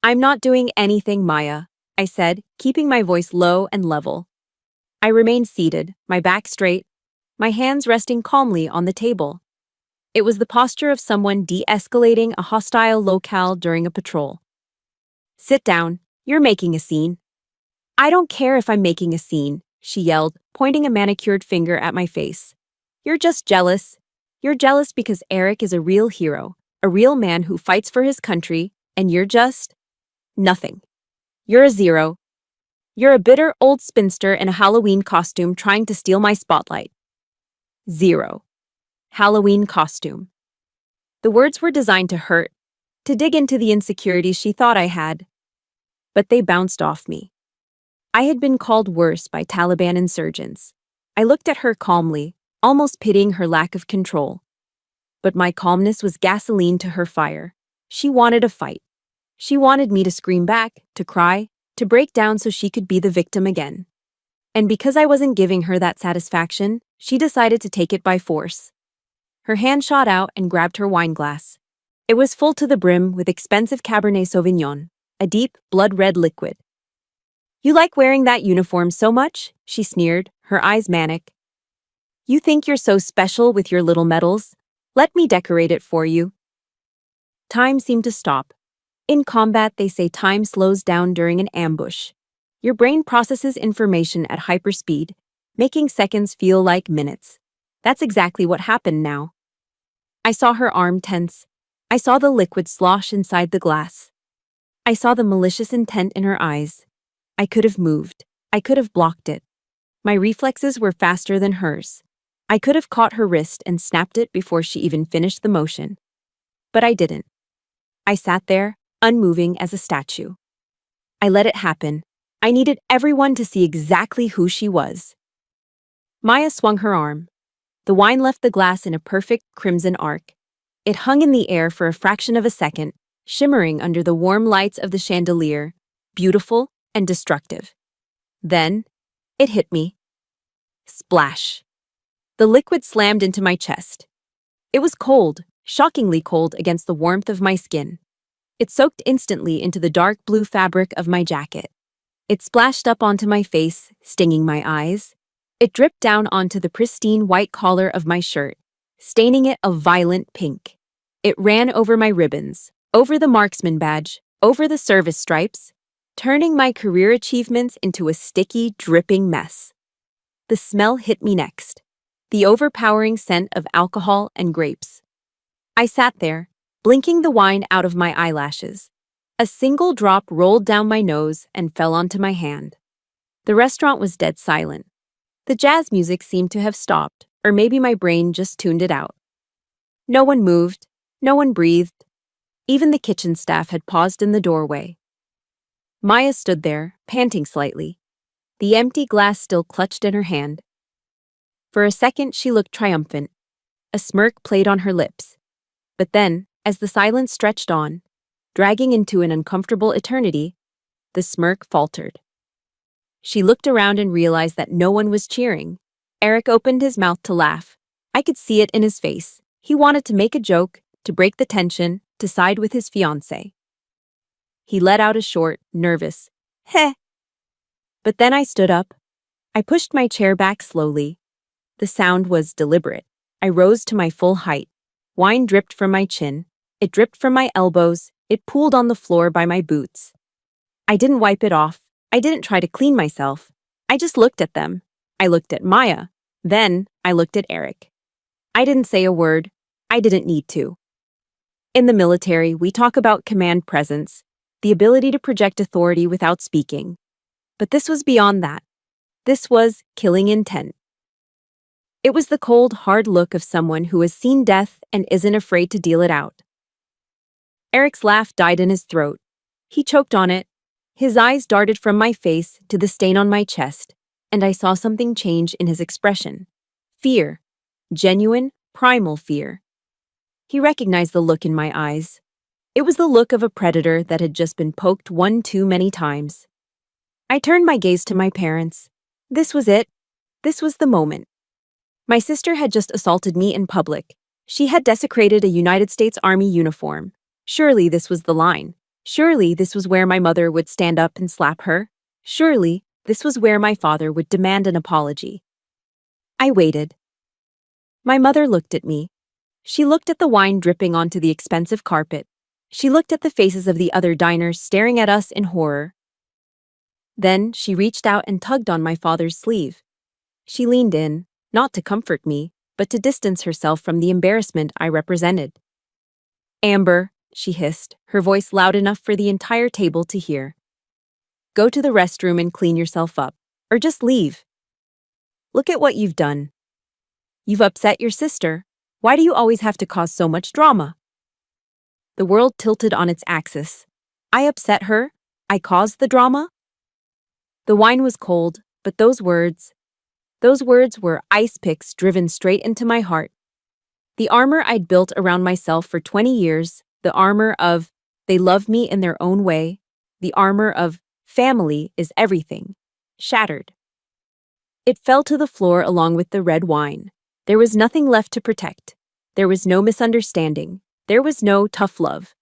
I'm not doing anything, Maya, I said, keeping my voice low and level. I remained seated, my back straight, my hands resting calmly on the table. It was the posture of someone de-escalating a hostile locale during a patrol. Sit down, you're making a scene. I don't care if I'm making a scene, she yelled, pointing a manicured finger at my face. You're just jealous. You're jealous because Eric is a real hero, a real man who fights for his country, and you're just nothing. You're a zero. You're a bitter old spinster in a Halloween costume trying to steal my spotlight. Zero. Halloween costume. The words were designed to hurt, to dig into the insecurities she thought I had. But they bounced off me. I had been called worse by Taliban insurgents. I looked at her calmly, almost pitying her lack of control. But my calmness was gasoline to her fire. She wanted a fight. She wanted me to scream back, to cry, to break down so she could be the victim again. And because I wasn't giving her that satisfaction, she decided to take it by force. Her hand shot out and grabbed her wine glass. It was full to the brim with expensive Cabernet Sauvignon, a deep, blood-red liquid. You like wearing that uniform so much? She sneered, her eyes manic. You think you're so special with your little medals? Let me decorate it for you. Time seemed to stop. In combat, they say time slows down during an ambush. Your brain processes information at hyperspeed, making seconds feel like minutes. That's exactly what happened now. I saw her arm tense. I saw the liquid slosh inside the glass. I saw the malicious intent in her eyes. I could have moved. I could have blocked it. My reflexes were faster than hers. I could have caught her wrist and snapped it before she even finished the motion. But I didn't. I sat there, unmoving as a statue. I let it happen. I needed everyone to see exactly who she was. Maya swung her arm. The wine left the glass in a perfect crimson arc. It hung in the air for a fraction of a second, shimmering under the warm lights of the chandelier, beautiful and destructive. Then, it hit me. Splash. The liquid slammed into my chest. It was cold, shockingly cold against the warmth of my skin. It soaked instantly into the dark blue fabric of my jacket. It splashed up onto my face, stinging my eyes. It dripped down onto the pristine white collar of my shirt, staining it a violent pink. It ran over my ribbons, over the marksman badge, over the service stripes, turning my career achievements into a sticky, dripping mess. The smell hit me next, the overpowering scent of alcohol and grapes. I sat there, blinking the wine out of my eyelashes. A single drop rolled down my nose and fell onto my hand. The restaurant was dead silent. The jazz music seemed to have stopped, or maybe my brain just tuned it out. No one moved, no one breathed. Even the kitchen staff had paused in the doorway. Maya stood there, panting slightly, the empty glass still clutched in her hand. For a second, she looked triumphant. A smirk played on her lips. But then, as the silence stretched on, dragging into an uncomfortable eternity, the smirk faltered. She looked around and realized that no one was cheering. Eric opened his mouth to laugh. I could see it in his face. He wanted to make a joke, to break the tension, to side with his fiancé. He let out a short, nervous, heh. But then I stood up. I pushed my chair back slowly. The sound was deliberate. I rose to my full height. Wine dripped from my chin. It dripped from my elbows. It pooled on the floor by my boots. I didn't wipe it off. I didn't try to clean myself. I just looked at them. I looked at Maya. Then I looked at Eric. I didn't say a word. I didn't need to. In the military, we talk about command presence, the ability to project authority without speaking. But this was beyond that. This was killing intent. It was the cold, hard look of someone who has seen death and isn't afraid to deal it out. Eric's laugh died in his throat. He choked on it. His eyes darted from my face to the stain on my chest, and I saw something change in his expression. Fear. Genuine, primal fear. He recognized the look in my eyes. It was the look of a predator that had just been poked one too many times. I turned my gaze to my parents. This was it. This was the moment. My sister had just assaulted me in public. She had desecrated a United States Army uniform. Surely this was the line. Surely this was where my mother would stand up and slap her. Surely this was where my father would demand an apology. I waited. My mother looked at me. She looked at the wine dripping onto the expensive carpet. She looked at the faces of the other diners staring at us in horror. Then she reached out and tugged on my father's sleeve. She leaned in, not to comfort me, but to distance herself from the embarrassment I represented. "Amber," she hissed, her voice loud enough for the entire table to hear. "Go to the restroom and clean yourself up, or just leave. Look at what you've done. You've upset your sister. Why do you always have to cause so much drama?" The world tilted on its axis. I upset her? I caused the drama? The wine was cold, but those words were ice picks driven straight into my heart. The armor I'd built around myself for 20 years, the armor of, they love me in their own way, the armor of, family is everything, shattered. It fell to the floor along with the red wine. There was nothing left to protect. There was no misunderstanding. There was no tough love.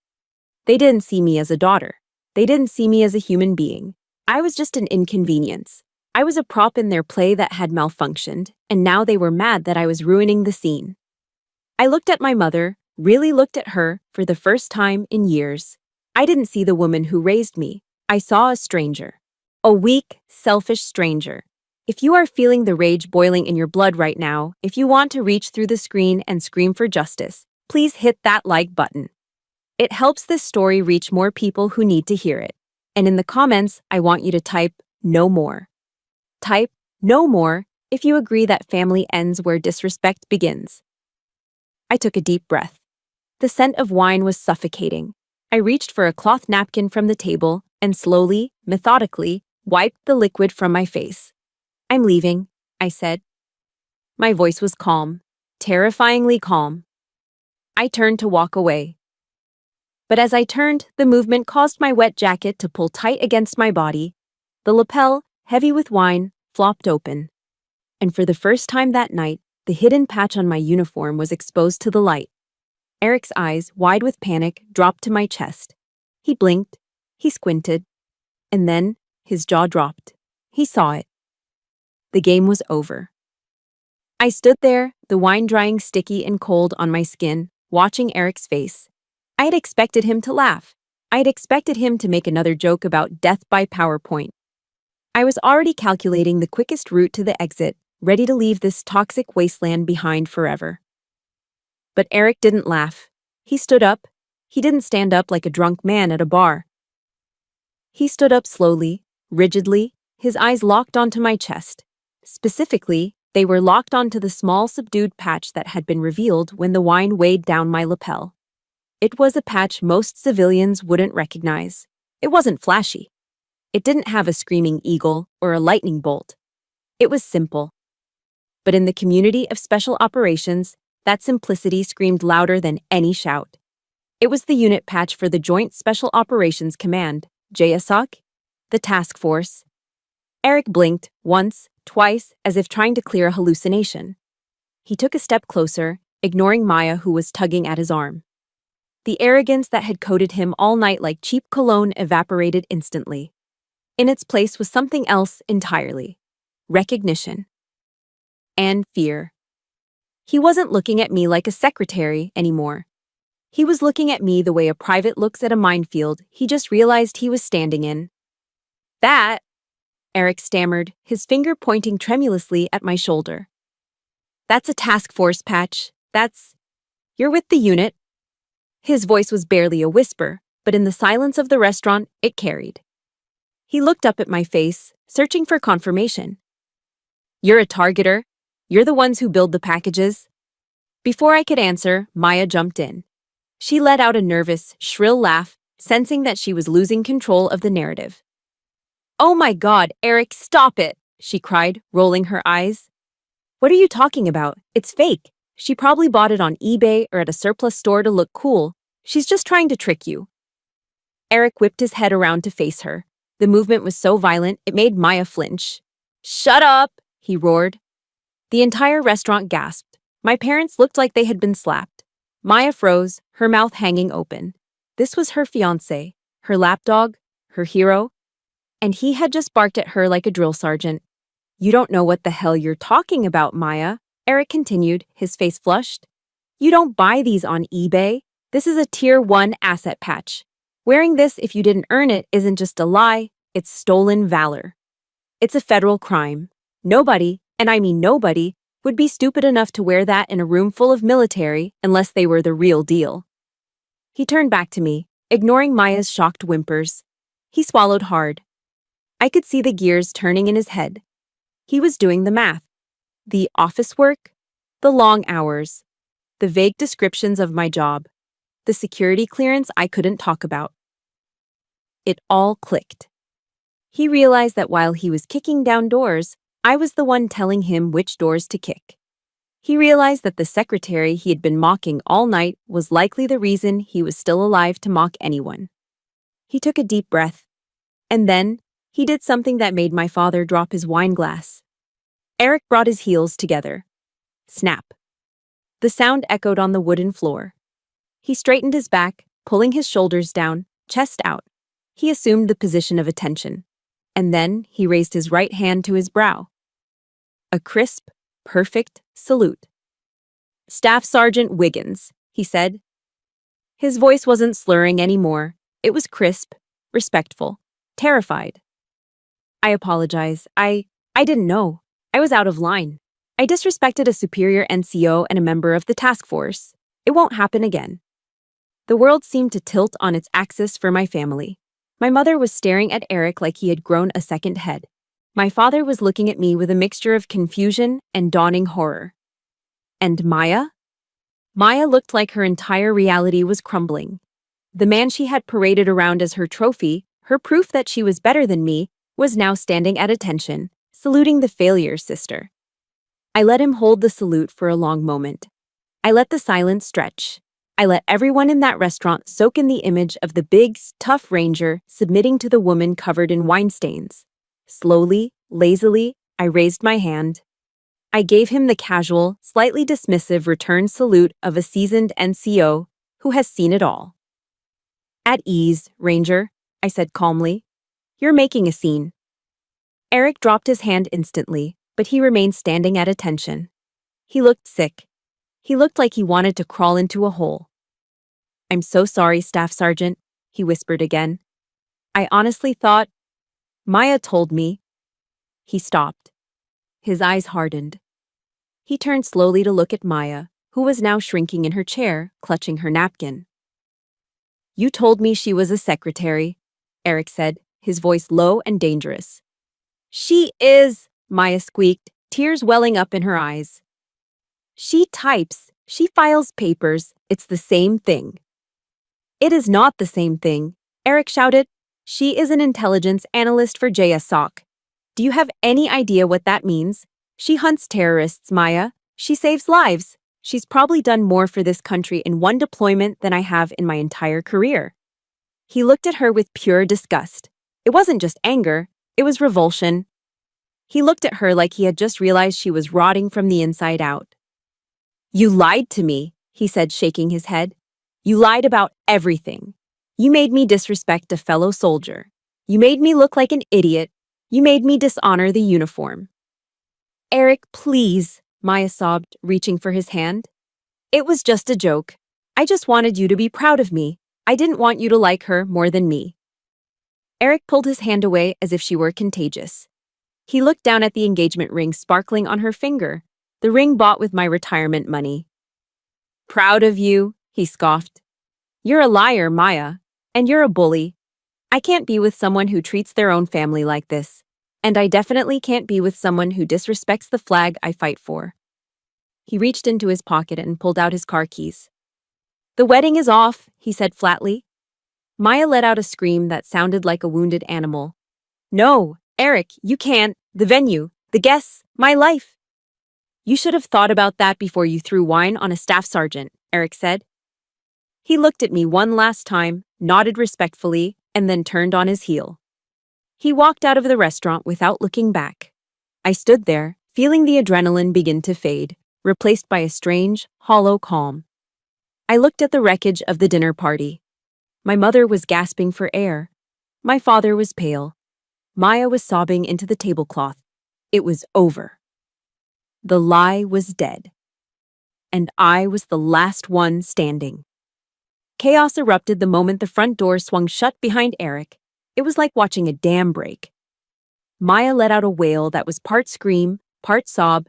They didn't see me as a daughter. They didn't see me as a human being. I was just an inconvenience. I was a prop in their play that had malfunctioned, and now they were mad that I was ruining the scene. I looked at my mother, really looked at her, for the first time in years. I didn't see the woman who raised me. I saw a stranger. A weak, selfish stranger. If you are feeling the rage boiling in your blood right now, if you want to reach through the screen and scream for justice, please hit that like button. It helps this story reach more people who need to hear it. And in the comments, I want you to type "no more." Type "no more" if you agree that family ends where disrespect begins. I took a deep breath. The scent of wine was suffocating. I reached for a cloth napkin from the table and slowly, methodically, wiped the liquid from my face. "I'm leaving," I said. My voice was calm, terrifyingly calm. I turned to walk away. But as I turned, the movement caused my wet jacket to pull tight against my body. The lapel, heavy with wine, flopped open. And for the first time that night, the hidden patch on my uniform was exposed to the light. Eric's eyes, wide with panic, dropped to my chest. He blinked. He squinted. And then, his jaw dropped. He saw it. The game was over. I stood there, the wine drying sticky and cold on my skin, watching Eric's face. I had expected him to laugh. I had expected him to make another joke about death by PowerPoint. I was already calculating the quickest route to the exit, ready to leave this toxic wasteland behind forever. But Eric didn't laugh. He stood up. He didn't stand up like a drunk man at a bar. He stood up slowly, rigidly, his eyes locked onto my chest. Specifically, they were locked onto the small subdued patch that had been revealed when the wine weighed down my lapel. It was a patch most civilians wouldn't recognize. It wasn't flashy. It didn't have a screaming eagle or a lightning bolt. It was simple. But in the community of special operations, that simplicity screamed louder than any shout. It was the unit patch for the Joint Special Operations Command, JSOC, the task force. Eric blinked, once, twice, as if trying to clear a hallucination. He took a step closer, ignoring Maya, who was tugging at his arm. The arrogance that had coated him all night like cheap cologne evaporated instantly. In its place was something else entirely. Recognition. And fear. He wasn't looking at me like a secretary anymore. He was looking at me the way a private looks at a minefield he just realized he was standing in. "That," Eric stammered, his finger pointing tremulously at my shoulder. "That's a task force patch. You're with the unit." His voice was barely a whisper, but in the silence of the restaurant, it carried. He looked up at my face, searching for confirmation. "You're a targeter. You're the ones who build the packages." Before I could answer, Maya jumped in. She let out a nervous, shrill laugh, sensing that she was losing control of the narrative. "Oh my God, Eric, stop it!" she cried, rolling her eyes. "What are you talking about? It's fake. She probably bought it on eBay or at a surplus store to look cool. She's just trying to trick you." Eric whipped his head around to face her. The movement was so violent, it made Maya flinch. "Shut up!" he roared. The entire restaurant gasped. My parents looked like they had been slapped. Maya froze, her mouth hanging open. This was her fiancé, her lapdog, her hero, and he had just barked at her like a drill sergeant. You don't know what the hell you're talking about, Maya, Eric continued, his face flushed. You don't buy these on eBay. This is a Tier 1 asset patch. Wearing this if you didn't earn it isn't just a lie, it's stolen valor. It's a federal crime. Nobody, and I mean nobody, would be stupid enough to wear that in a room full of military unless they were the real deal. He turned back to me, ignoring Maya's shocked whimpers. He swallowed hard. I could see the gears turning in his head. He was doing the math. The office work, the long hours, the vague descriptions of my job, the security clearance I couldn't talk about. It all clicked. He realized that while he was kicking down doors, I was the one telling him which doors to kick. He realized that the secretary he had been mocking all night was likely the reason he was still alive to mock anyone. He took a deep breath, and then he did something that made my father drop his wine glass. Eric brought his heels together. Snap. The sound echoed on the wooden floor. He straightened his back, pulling his shoulders down, chest out. He assumed the position of attention. And then he raised his right hand to his brow. A crisp, perfect salute. Staff Sergeant Wiggins, he said. His voice wasn't slurring anymore. It was crisp, respectful, terrified. I apologize. I didn't know. I was out of line. I disrespected a superior NCO and a member of the task force. It won't happen again. The world seemed to tilt on its axis for my family. My mother was staring at Eric like he had grown a second head. My father was looking at me with a mixture of confusion and dawning horror. And Maya? Maya looked like her entire reality was crumbling. The man she had paraded around as her trophy, her proof that she was better than me, was now standing at attention, saluting the failure sister. I let him hold the salute for a long moment. I let the silence stretch. I let everyone in that restaurant soak in the image of the big, tough ranger submitting to the woman covered in wine stains. Slowly, lazily, I raised my hand. I gave him the casual, slightly dismissive return salute of a seasoned NCO who has seen it all. At ease, Ranger, I said calmly. You're making a scene. Eric dropped his hand instantly, but he remained standing at attention. He looked sick. He looked like he wanted to crawl into a hole. I'm so sorry, Staff Sergeant, he whispered again. I honestly thought... Maya told me. He stopped. His eyes hardened. He turned slowly to look at Maya, who was now shrinking in her chair, clutching her napkin. You told me she was a secretary, Eric said, his voice low and dangerous. She is, Maya squeaked, tears welling up in her eyes. She types, she files papers, it's the same thing. It is not the same thing, Eric shouted. She is an intelligence analyst for JSOC. Do you have any idea what that means? She hunts terrorists, Maya. She saves lives. She's probably done more for this country in one deployment than I have in my entire career. He looked at her with pure disgust. It wasn't just anger, it was revulsion. He looked at her like he had just realized she was rotting from the inside out. You lied to me, he said, shaking his head. You lied about everything. You made me disrespect a fellow soldier. You made me look like an idiot. You made me dishonor the uniform. Eric, please, Maya sobbed, reaching for his hand. It was just a joke. I just wanted you to be proud of me. I didn't want you to like her more than me. Eric pulled his hand away as if she were contagious. He looked down at the engagement ring sparkling on her finger, the ring bought with my retirement money. Proud of you, he scoffed. You're a liar, Maya, and you're a bully. I can't be with someone who treats their own family like this, and I definitely can't be with someone who disrespects the flag I fight for. He reached into his pocket and pulled out his car keys. The wedding is off, he said flatly. Maya let out a scream that sounded like a wounded animal. No, Eric, you can't. The venue, the guests, my life. You should have thought about that before you threw wine on a staff sergeant, Eric said. He looked at me one last time, nodded respectfully, and then turned on his heel. He walked out of the restaurant without looking back. I stood there, feeling the adrenaline begin to fade, replaced by a strange, hollow calm. I looked at the wreckage of the dinner party. My mother was gasping for air. My father was pale. Maya was sobbing into the tablecloth. It was over. The lie was dead. And I was the last one standing. Chaos erupted the moment the front door swung shut behind Eric. It was like watching a dam break. Maya let out a wail that was part scream, part sob,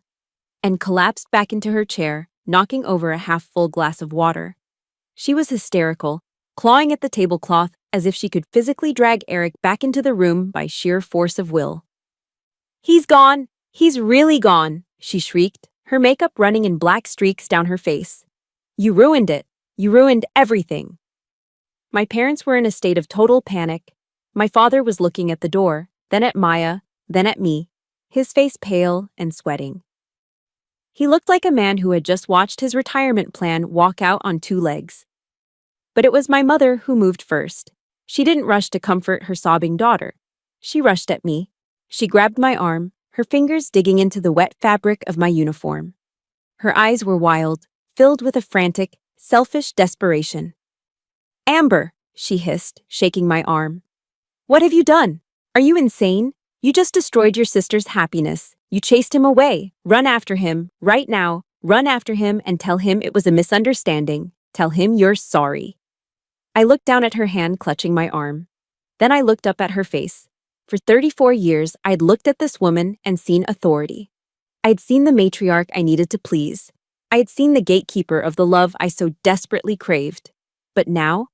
and collapsed back into her chair, knocking over a half-full glass of water. She was hysterical, clawing at the tablecloth as if she could physically drag Eric back into the room by sheer force of will. "He's gone! He's really gone!" she shrieked, her makeup running in black streaks down her face. "You ruined it! You ruined everything!" My parents were in a state of total panic. My father was looking at the door, then at Maya, then at me, his face pale and sweating. He looked like a man who had just watched his retirement plan walk out on two legs. But it was my mother who moved first. She didn't rush to comfort her sobbing daughter. She rushed at me. She grabbed my arm, her fingers digging into the wet fabric of my uniform. Her eyes were wild, filled with a frantic, selfish desperation. "Amber," she hissed, shaking my arm. "What have you done? Are you insane? You just destroyed your sister's happiness. You chased him away. Run after him, right now. Run after him and tell him it was a misunderstanding. Tell him you're sorry." I looked down at her hand clutching my arm. Then I looked up at her face. For 34 years, I'd looked at this woman and seen authority. I'd seen the matriarch I needed to please. I had seen the gatekeeper of the love I so desperately craved. But now?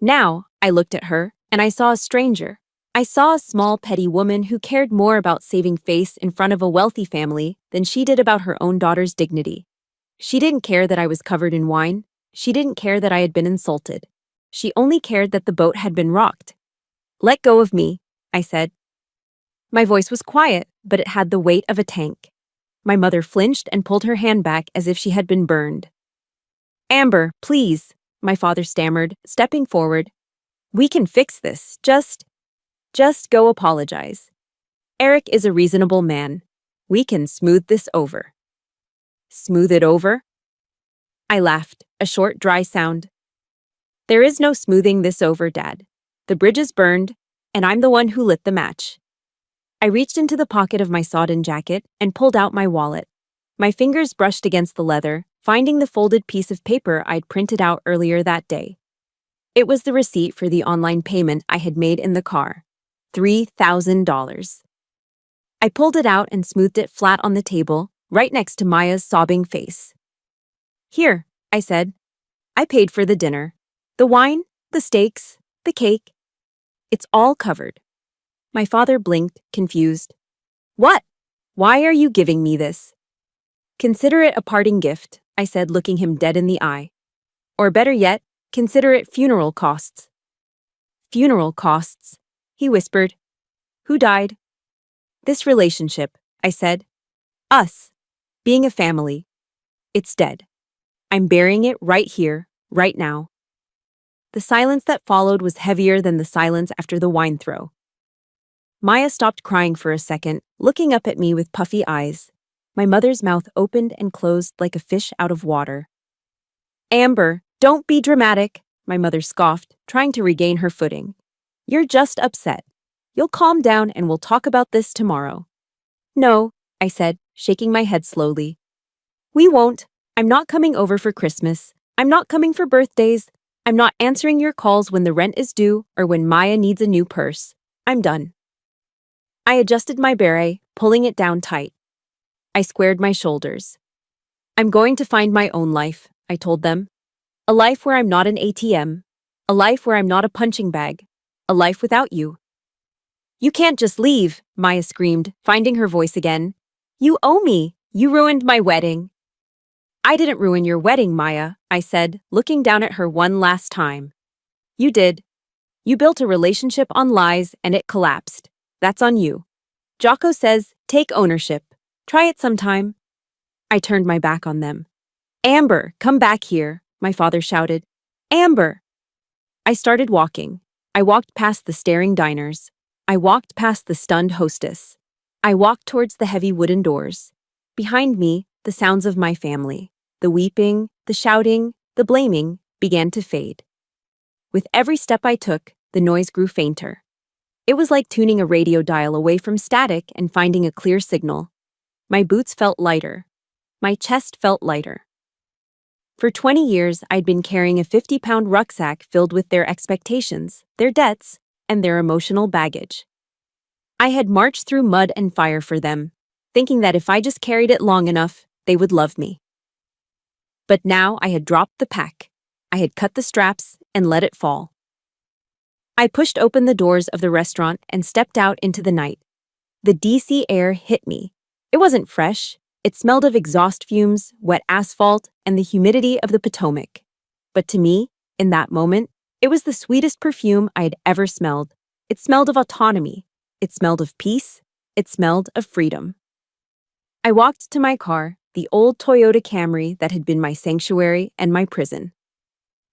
Now, I looked at her, and I saw a stranger. I saw a small, petty woman who cared more about saving face in front of a wealthy family than she did about her own daughter's dignity. She didn't care that I was covered in wine. She didn't care that I had been insulted. She only cared that the boat had been rocked. "Let go of me," I said. My voice was quiet, but it had the weight of a tank. My mother flinched and pulled her hand back as if she had been burned. "Amber, please," my father stammered, stepping forward. "We can fix this. Just go apologize. Eric is a reasonable man. We can smooth this over." "Smooth it over?" I laughed, a short, dry sound. "There is no smoothing this over, Dad. The bridge is burned, and I'm the one who lit the match." I reached into the pocket of my sodden jacket and pulled out my wallet. My fingers brushed against the leather, finding the folded piece of paper I'd printed out earlier that day. It was the receipt for the online payment I had made in the car. $3,000. I pulled it out and smoothed it flat on the table, right next to Maya's sobbing face. "Here," I said. "I paid for the dinner. The wine, the steaks, the cake. It's all covered." My father blinked, confused. "What? Why are you giving me this?" "Consider it a parting gift," I said, looking him dead in the eye. "Or better yet, consider it funeral costs." "Funeral costs," he whispered. "Who died?" "This relationship," I said. "Us. Being a family. It's dead. I'm burying it right here, right now." The silence that followed was heavier than the silence after the wine throw. Maya stopped crying for a second, looking up at me with puffy eyes. My mother's mouth opened and closed like a fish out of water. "Amber, don't be dramatic," my mother scoffed, trying to regain her footing. "You're just upset. You'll calm down and we'll talk about this tomorrow." "No," I said, shaking my head slowly. "We won't. I'm not coming over for Christmas. I'm not coming for birthdays. I'm not answering your calls when the rent is due or when Maya needs a new purse. I'm done." I adjusted my beret, pulling it down tight. I squared my shoulders. "I'm going to find my own life," I told them. "A life where I'm not an ATM. A life where I'm not a punching bag. A life without you." "You can't just leave," Maya screamed, finding her voice again. "You owe me. You ruined my wedding." "I didn't ruin your wedding, Maya," I said, looking down at her one last time. "You did. You built a relationship on lies and it collapsed. That's on you. Jocko says, take ownership. Try it sometime." I turned my back on them. "Amber, come back here," my father shouted. "Amber!" I started walking. I walked past the staring diners. I walked past the stunned hostess. I walked towards the heavy wooden doors. Behind me, the sounds of my family, the weeping, the shouting, the blaming, began to fade. With every step I took, the noise grew fainter. It was like tuning a radio dial away from static and finding a clear signal. My boots felt lighter. My chest felt lighter. For 20 years, I'd been carrying a 50-pound rucksack filled with their expectations, their debts, and their emotional baggage. I had marched through mud and fire for them, thinking that if I just carried it long enough, they would love me. But now I had dropped the pack. I had cut the straps and let it fall. I pushed open the doors of the restaurant and stepped out into the night. The DC air hit me. It wasn't fresh. It smelled of exhaust fumes, wet asphalt, and the humidity of the Potomac. But to me, in that moment, it was the sweetest perfume I had ever smelled. It smelled of autonomy. It smelled of peace. It smelled of freedom. I walked to my car, the old Toyota Camry that had been my sanctuary and my prison.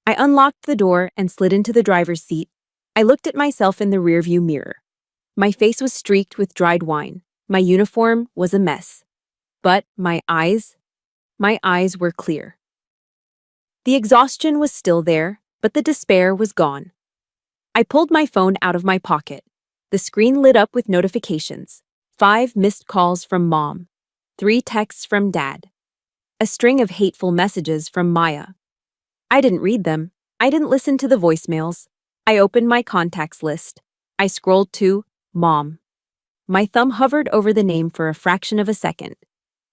I unlocked the door and slid into the driver's seat. I looked at myself in the rearview mirror. My face was streaked with dried wine. My uniform was a mess. But my eyes were clear. The exhaustion was still there, but the despair was gone. I pulled my phone out of my pocket. The screen lit up with notifications. 5 missed calls from Mom. 3 texts from Dad. A string of hateful messages from Maya. I didn't read them. I didn't listen to the voicemails. I opened my contacts list. I scrolled to Mom. My thumb hovered over the name for a fraction of a second.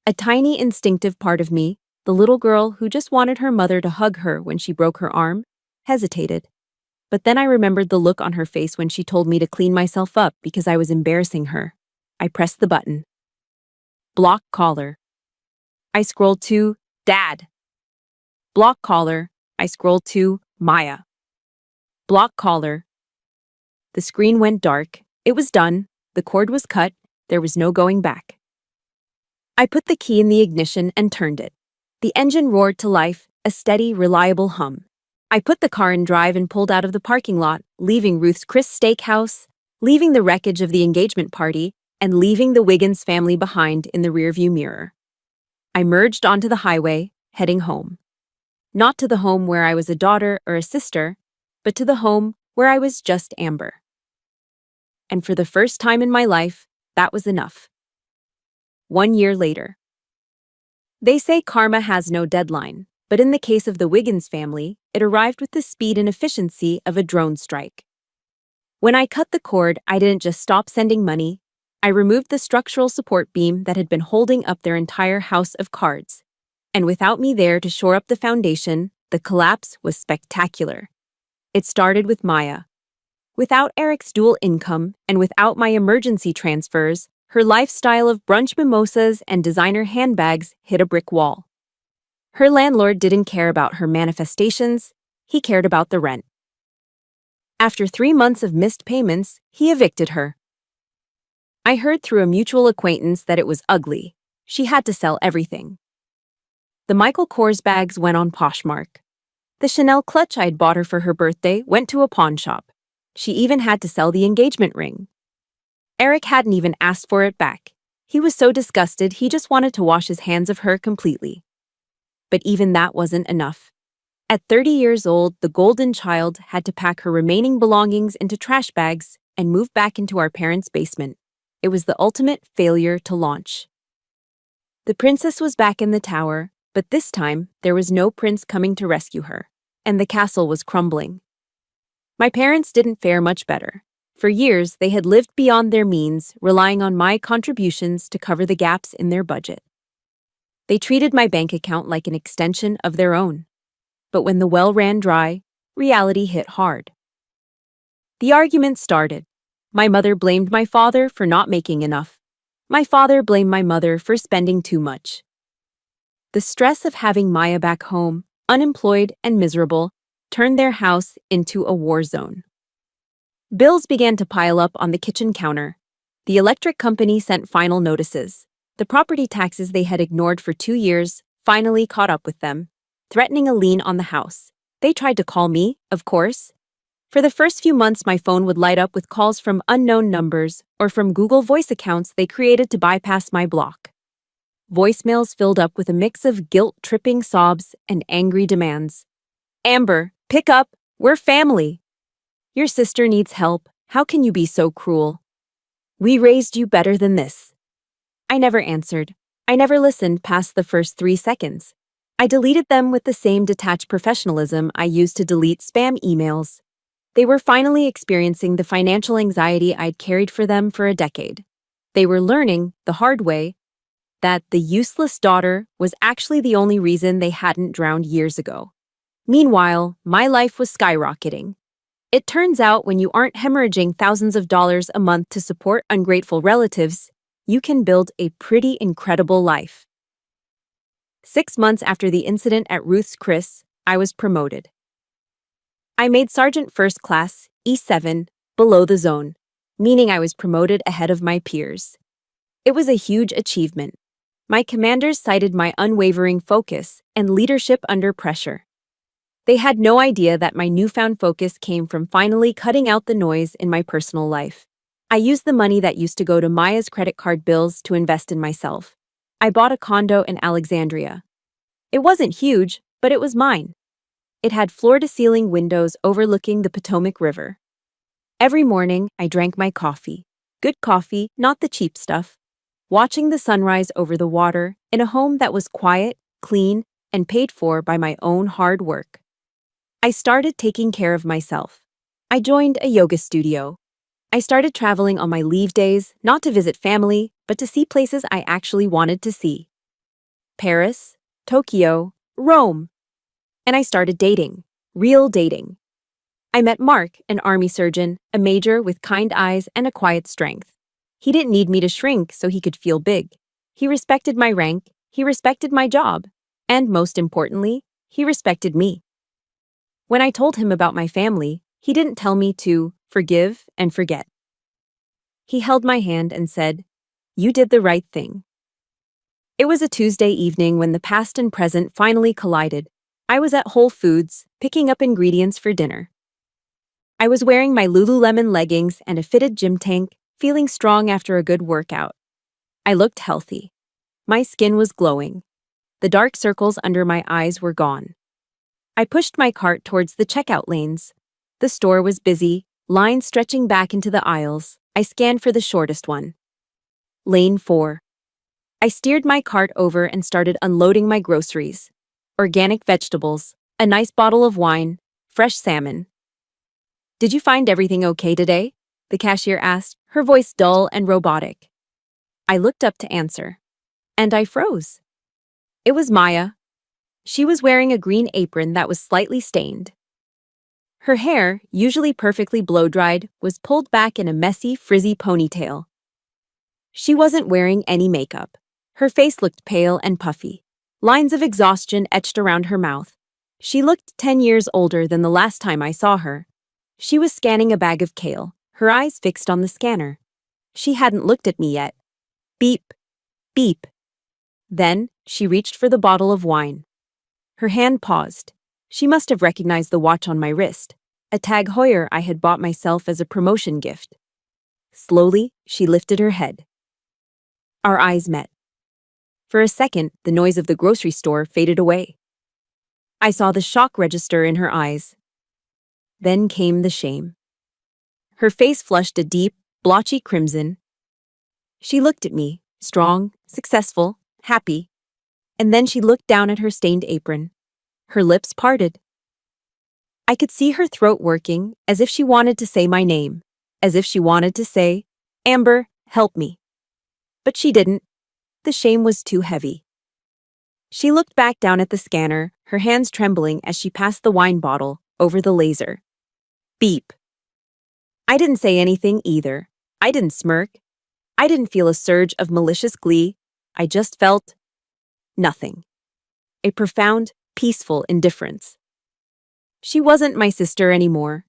A tiny instinctive part of me, the little girl who just wanted her mother to hug her when she broke her arm, hesitated. But then I remembered the look on her face when she told me to clean myself up because I was embarrassing her. I pressed the button. Block caller. I scrolled to Dad. Block caller. I scrolled to Maya. Block caller. The screen went dark. It was done. The cord was cut. There was no going back. I put the key in the ignition and turned it. The engine roared to life, a steady, reliable hum. I put the car in drive and pulled out of the parking lot, leaving Ruth's Chris Steakhouse, leaving the wreckage of the engagement party, and leaving the Wiggins family behind in the rearview mirror. I merged onto the highway, heading home. Not to the home where I was a daughter or a sister, but to the home where I was just Amber. And for the first time in my life, that was enough. 1 year later. They say karma has no deadline, but in the case of the Wiggins family, it arrived with the speed and efficiency of a drone strike. When I cut the cord, I didn't just stop sending money. I removed the structural support beam that had been holding up their entire house of cards. And without me there to shore up the foundation, the collapse was spectacular. It started with Maya. Without Eric's dual income and without my emergency transfers, her lifestyle of brunch mimosas and designer handbags hit a brick wall. Her landlord didn't care about her manifestations, he cared about the rent. After 3 months of missed payments, he evicted her. I heard through a mutual acquaintance that it was ugly. She had to sell everything. The Michael Kors bags went on Poshmark. The Chanel clutch I'd bought her for her birthday went to a pawn shop. She even had to sell the engagement ring. Eric hadn't even asked for it back. He was so disgusted he just wanted to wash his hands of her completely. But even that wasn't enough. At 30 years old, the golden child had to pack her remaining belongings into trash bags and move back into our parents' basement. It was the ultimate failure to launch. The princess was back in the tower, but this time there was no prince coming to rescue her, and the castle was crumbling. My parents didn't fare much better. For years, they had lived beyond their means, relying on my contributions to cover the gaps in their budget. They treated my bank account like an extension of their own. But when the well ran dry, reality hit hard. The argument started. My mother blamed my father for not making enough. My father blamed my mother for spending too much. The stress of having Maya back home, unemployed and miserable, turned their house into a war zone. Bills began to pile up on the kitchen counter. The electric company sent final notices. The property taxes they had ignored for 2 years finally caught up with them, threatening a lien on the house. They tried to call me, of course. For the first few months, my phone would light up with calls from unknown numbers or from Google Voice accounts they created to bypass my block. Voicemails filled up with a mix of guilt-tripping sobs and angry demands. Amber, pick up. We're family. Your sister needs help. How can you be so cruel? We raised you better than this. I never answered. I never listened past the first 3 seconds. I deleted them with the same detached professionalism I used to delete spam emails. They were finally experiencing the financial anxiety I'd carried for them for a decade. They were learning, the hard way, that the useless daughter was actually the only reason they hadn't drowned years ago. Meanwhile, my life was skyrocketing. It turns out when you aren't hemorrhaging thousands of dollars a month to support ungrateful relatives, you can build a pretty incredible life. 6 months after the incident at Ruth's Chris, I was promoted. I made Sergeant First Class, E7, below the zone, meaning I was promoted ahead of my peers. It was a huge achievement. My commanders cited my unwavering focus and leadership under pressure. They had no idea that my newfound focus came from finally cutting out the noise in my personal life. I used the money that used to go to Maya's credit card bills to invest in myself. I bought a condo in Alexandria. It wasn't huge, but it was mine. It had floor-to-ceiling windows overlooking the Potomac River. Every morning, I drank my coffee. Good coffee, not the cheap stuff. Watching the sunrise over the water in a home that was quiet, clean, and paid for by my own hard work. I started taking care of myself. I joined a yoga studio. I started traveling on my leave days, not to visit family, but to see places I actually wanted to see. Paris, Tokyo, Rome. And I started dating. Real dating. I met Mark, an army surgeon, a major with kind eyes and a quiet strength. He didn't need me to shrink so he could feel big. He respected my rank, he respected my job, and most importantly, he respected me. When I told him about my family, he didn't tell me to forgive and forget. He held my hand and said, "You did the right thing." It was a Tuesday evening when the past and present finally collided. I was at Whole Foods, picking up ingredients for dinner. I was wearing my Lululemon leggings and a fitted gym tank, feeling strong after a good workout. I looked healthy. My skin was glowing. The dark circles under my eyes were gone. I pushed my cart towards the checkout lanes. The store was busy, lines stretching back into the aisles. I scanned for the shortest one. Lane 4. I steered my cart over and started unloading my groceries. Organic vegetables, a nice bottle of wine, fresh salmon. "Did you find everything okay today?" the cashier asked, her voice dull and robotic. I looked up to answer. And I froze. It was Maya. She was wearing a green apron that was slightly stained. Her hair, usually perfectly blow-dried, was pulled back in a messy, frizzy ponytail. She wasn't wearing any makeup. Her face looked pale and puffy. Lines of exhaustion etched around her mouth. She looked 10 years older than the last time I saw her. She was scanning a bag of kale, her eyes fixed on the scanner. She hadn't looked at me yet. Beep. Beep. Then, she reached for the bottle of wine. Her hand paused. She must have recognized the watch on my wrist, a Tag Heuer I had bought myself as a promotion gift. Slowly, she lifted her head. Our eyes met. For a second, the noise of the grocery store faded away. I saw the shock register in her eyes. Then came the shame. Her face flushed a deep, blotchy crimson. She looked at me, strong, successful, happy. And then she looked down at her stained apron. Her lips parted. I could see her throat working, as if she wanted to say my name, as if she wanted to say, "Amber, help me." But she didn't. The shame was too heavy. She looked back down at the scanner, her hands trembling as she passed the wine bottle over the laser. Beep. I didn't say anything either. I didn't smirk. I didn't feel a surge of malicious glee. I just felt nothing. A profound, peaceful indifference. She wasn't my sister anymore.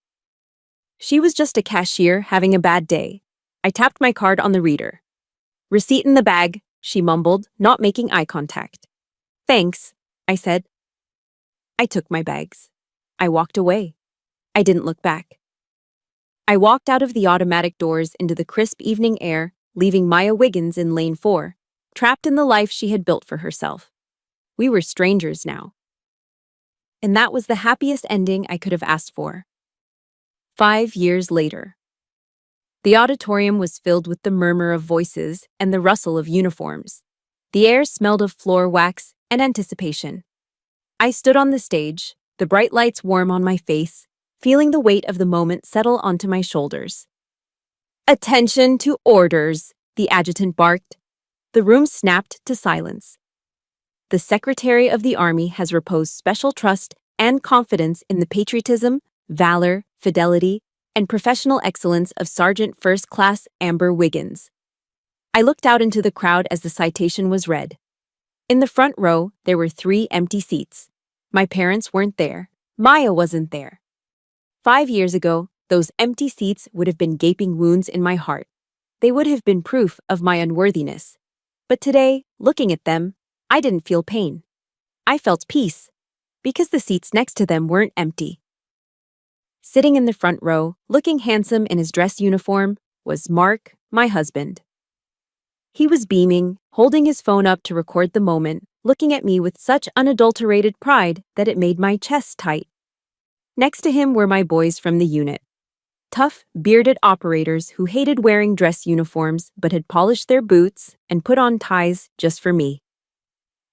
She was just a cashier having a bad day. I tapped my card on the reader. "Receipt in the bag," she mumbled, not making eye contact. "Thanks," I said. I took my bags. I walked away. I didn't look back. I walked out of the automatic doors into the crisp evening air, leaving Maya Wiggins in lane 4, trapped in the life she had built for herself. We were strangers now. and that was the happiest ending I could have asked for. 5 years later. The auditorium was filled with the murmur of voices and the rustle of uniforms. The air smelled of floor wax and anticipation. I stood on the stage, the bright lights warm on my face, feeling the weight of the moment settle onto my shoulders. "Attention to orders," the adjutant barked. The room snapped to silence. The Secretary of the Army has reposed special trust and confidence in the patriotism, valor, fidelity, and professional excellence of Sergeant First Class Amber Wiggins. I looked out into the crowd as the citation was read. In the front row, there were 3 empty seats. My parents weren't there. Maya wasn't there. 5 years ago, those empty seats would have been gaping wounds in my heart. They would have been proof of my unworthiness. But today, looking at them, I didn't feel pain. I felt peace, because the seats next to them weren't empty. Sitting in the front row, looking handsome in his dress uniform, was Mark, my husband. He was beaming, holding his phone up to record the moment, looking at me with such unadulterated pride that it made my chest tight. Next to him were my boys from the unit. Tough, bearded operators who hated wearing dress uniforms but had polished their boots and put on ties just for me.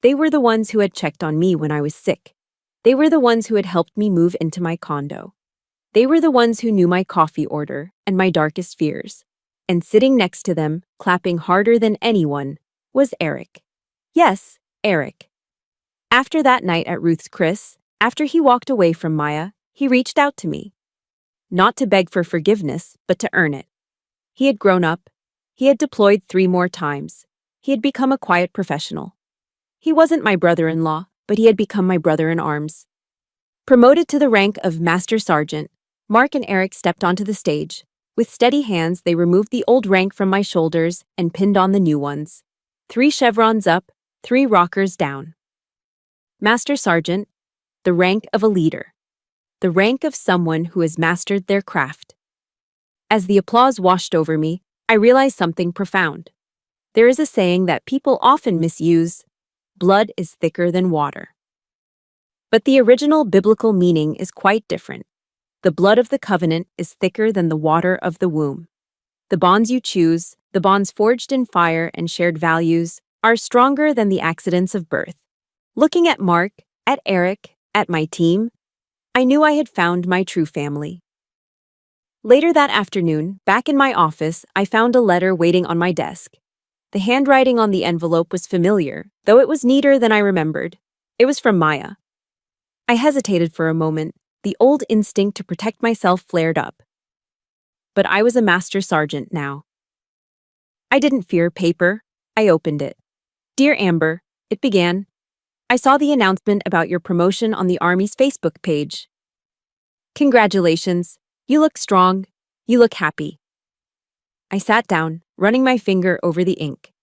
They were the ones who had checked on me when I was sick. They were the ones who had helped me move into my condo. They were the ones who knew my coffee order and my darkest fears. And sitting next to them, clapping harder than anyone, was Eric. Yes, Eric. After that night at Ruth's Chris, after he walked away from Maya, he reached out to me. Not to beg for forgiveness, but to earn it. He had grown up. He had deployed 3 more times. He had become a quiet professional. He wasn't my brother-in-law, but he had become my brother-in-arms. Promoted to the rank of Master Sergeant, Mark and Eric stepped onto the stage. With steady hands, they removed the old rank from my shoulders and pinned on the new ones. 3 chevrons up, 3 rockers down. Master Sergeant, the rank of a leader. The rank of someone who has mastered their craft. As the applause washed over me, I realized something profound. There is a saying that people often misuse: blood is thicker than water. But the original biblical meaning is quite different. The blood of the covenant is thicker than the water of the womb. The bonds you choose, the bonds forged in fire and shared values, are stronger than the accidents of birth. Looking at Mark, at Eric, at my team, I knew I had found my true family. Later that afternoon, back in my office, I found a letter waiting on my desk. The handwriting on the envelope was familiar, though it was neater than I remembered. It was from Maya. I hesitated for a moment. The old instinct to protect myself flared up. But I was a master sergeant now. I didn't fear paper. I opened it. "Dear Amber," it began, "I saw the announcement about your promotion on the Army's Facebook page. Congratulations. You look strong. You look happy." I sat down, running my finger over the ink.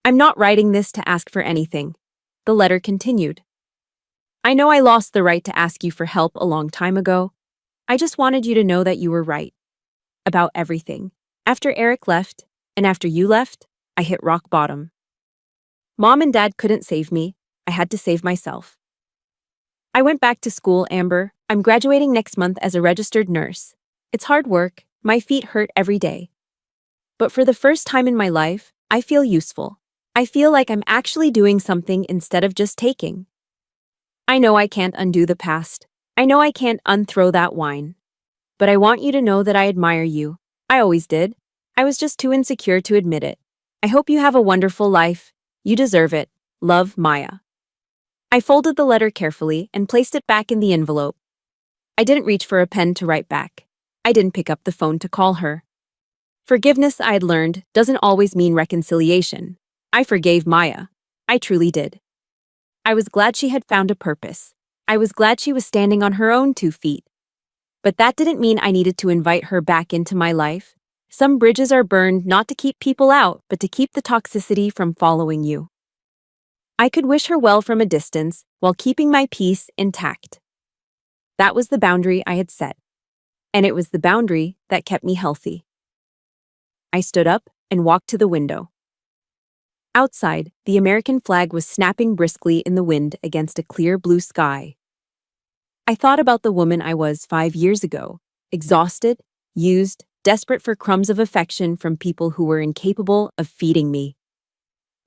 "I'm not writing this to ask for anything." The letter continued. "I know I lost the right to ask you for help a long time ago. I just wanted you to know that you were right. About everything. After Eric left, and after you left, I hit rock bottom. Mom and Dad couldn't save me. I had to save myself. I went back to school, Amber. I'm graduating next month as a registered nurse. It's hard work. My feet hurt every day. But for the first time in my life, I feel useful. I feel like I'm actually doing something instead of just taking. I know I can't undo the past. I know I can't unthrow that wine. But I want you to know that I admire you. I always did. I was just too insecure to admit it. I hope you have a wonderful life. You deserve it. Love, Maya." I folded the letter carefully and placed it back in the envelope. I didn't reach for a pen to write back. I didn't pick up the phone to call her. Forgiveness, I had learned, doesn't always mean reconciliation. I forgave Maya. I truly did. I was glad she had found a purpose. I was glad she was standing on her own 2 feet. But that didn't mean I needed to invite her back into my life. Some bridges are burned not to keep people out, but to keep the toxicity from following you. I could wish her well from a distance while keeping my peace intact. That was the boundary I had set. And it was the boundary that kept me healthy. I stood up and walked to the window. Outside, the American flag was snapping briskly in the wind against a clear blue sky. I thought about the woman I was 5 years ago, exhausted, used, desperate for crumbs of affection from people who were incapable of feeding me.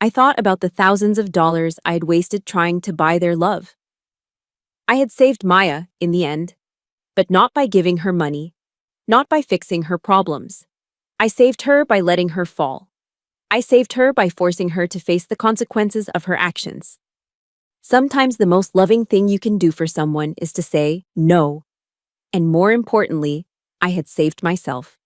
I thought about the thousands of dollars I had wasted trying to buy their love. I had saved Maya, in the end, but not by giving her money, not by fixing her problems. I saved her by letting her fall. I saved her by forcing her to face the consequences of her actions. Sometimes the most loving thing you can do for someone is to say no. And more importantly, I had saved myself.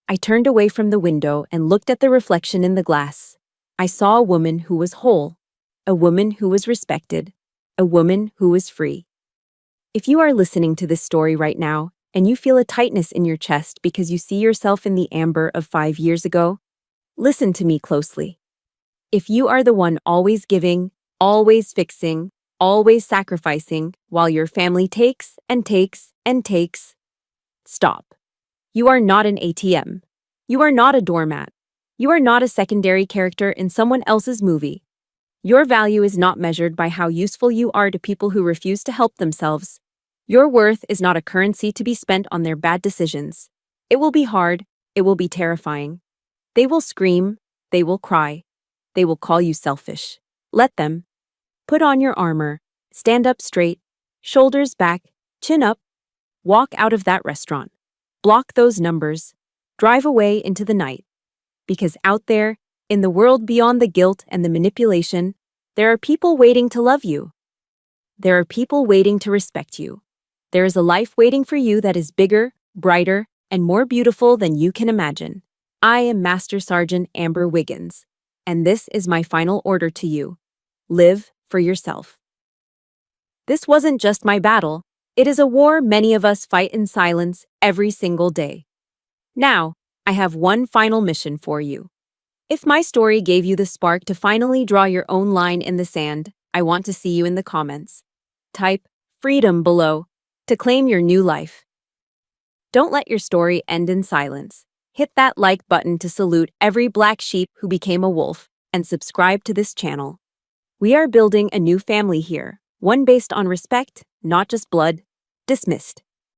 I turned away from the window and looked at the reflection in the glass. I saw a woman who was whole, a woman who was respected, a woman who was free. If you are listening to this story right now and you feel a tightness in your chest because you see yourself in the Amber of 5 years ago, listen to me closely. If you are the one always giving, always fixing, always sacrificing while your family takes and takes and takes, stop. You are not an ATM. You are not a doormat. You are not a secondary character in someone else's movie. Your value is not measured by how useful you are to people who refuse to help themselves. Your worth is not a currency to be spent on their bad decisions. It will be hard. It will be terrifying. They will scream. They will cry. They will call you selfish. Let them. Put on your armor. Stand up straight. Shoulders back. Chin up. Walk out of that restaurant. Block those numbers. Drive away into the night. Because out there, in the world beyond the guilt and the manipulation, there are people waiting to love you. There are people waiting to respect you. There is a life waiting for you that is bigger, brighter, and more beautiful than you can imagine. I am Master Sergeant Amber Wiggins, and this is my final order to you. Live for yourself. This wasn't just my battle. It is a war many of us fight in silence every single day. Now, I have one final mission for you. If my story gave you the spark to finally draw your own line in the sand, I want to see you in the comments. Type freedom below to claim your new life. Don't let your story end in silence. Hit that like button to salute every black sheep who became a wolf and subscribe to this channel. We are building a new family here, one based on respect, not just blood. Dismissed.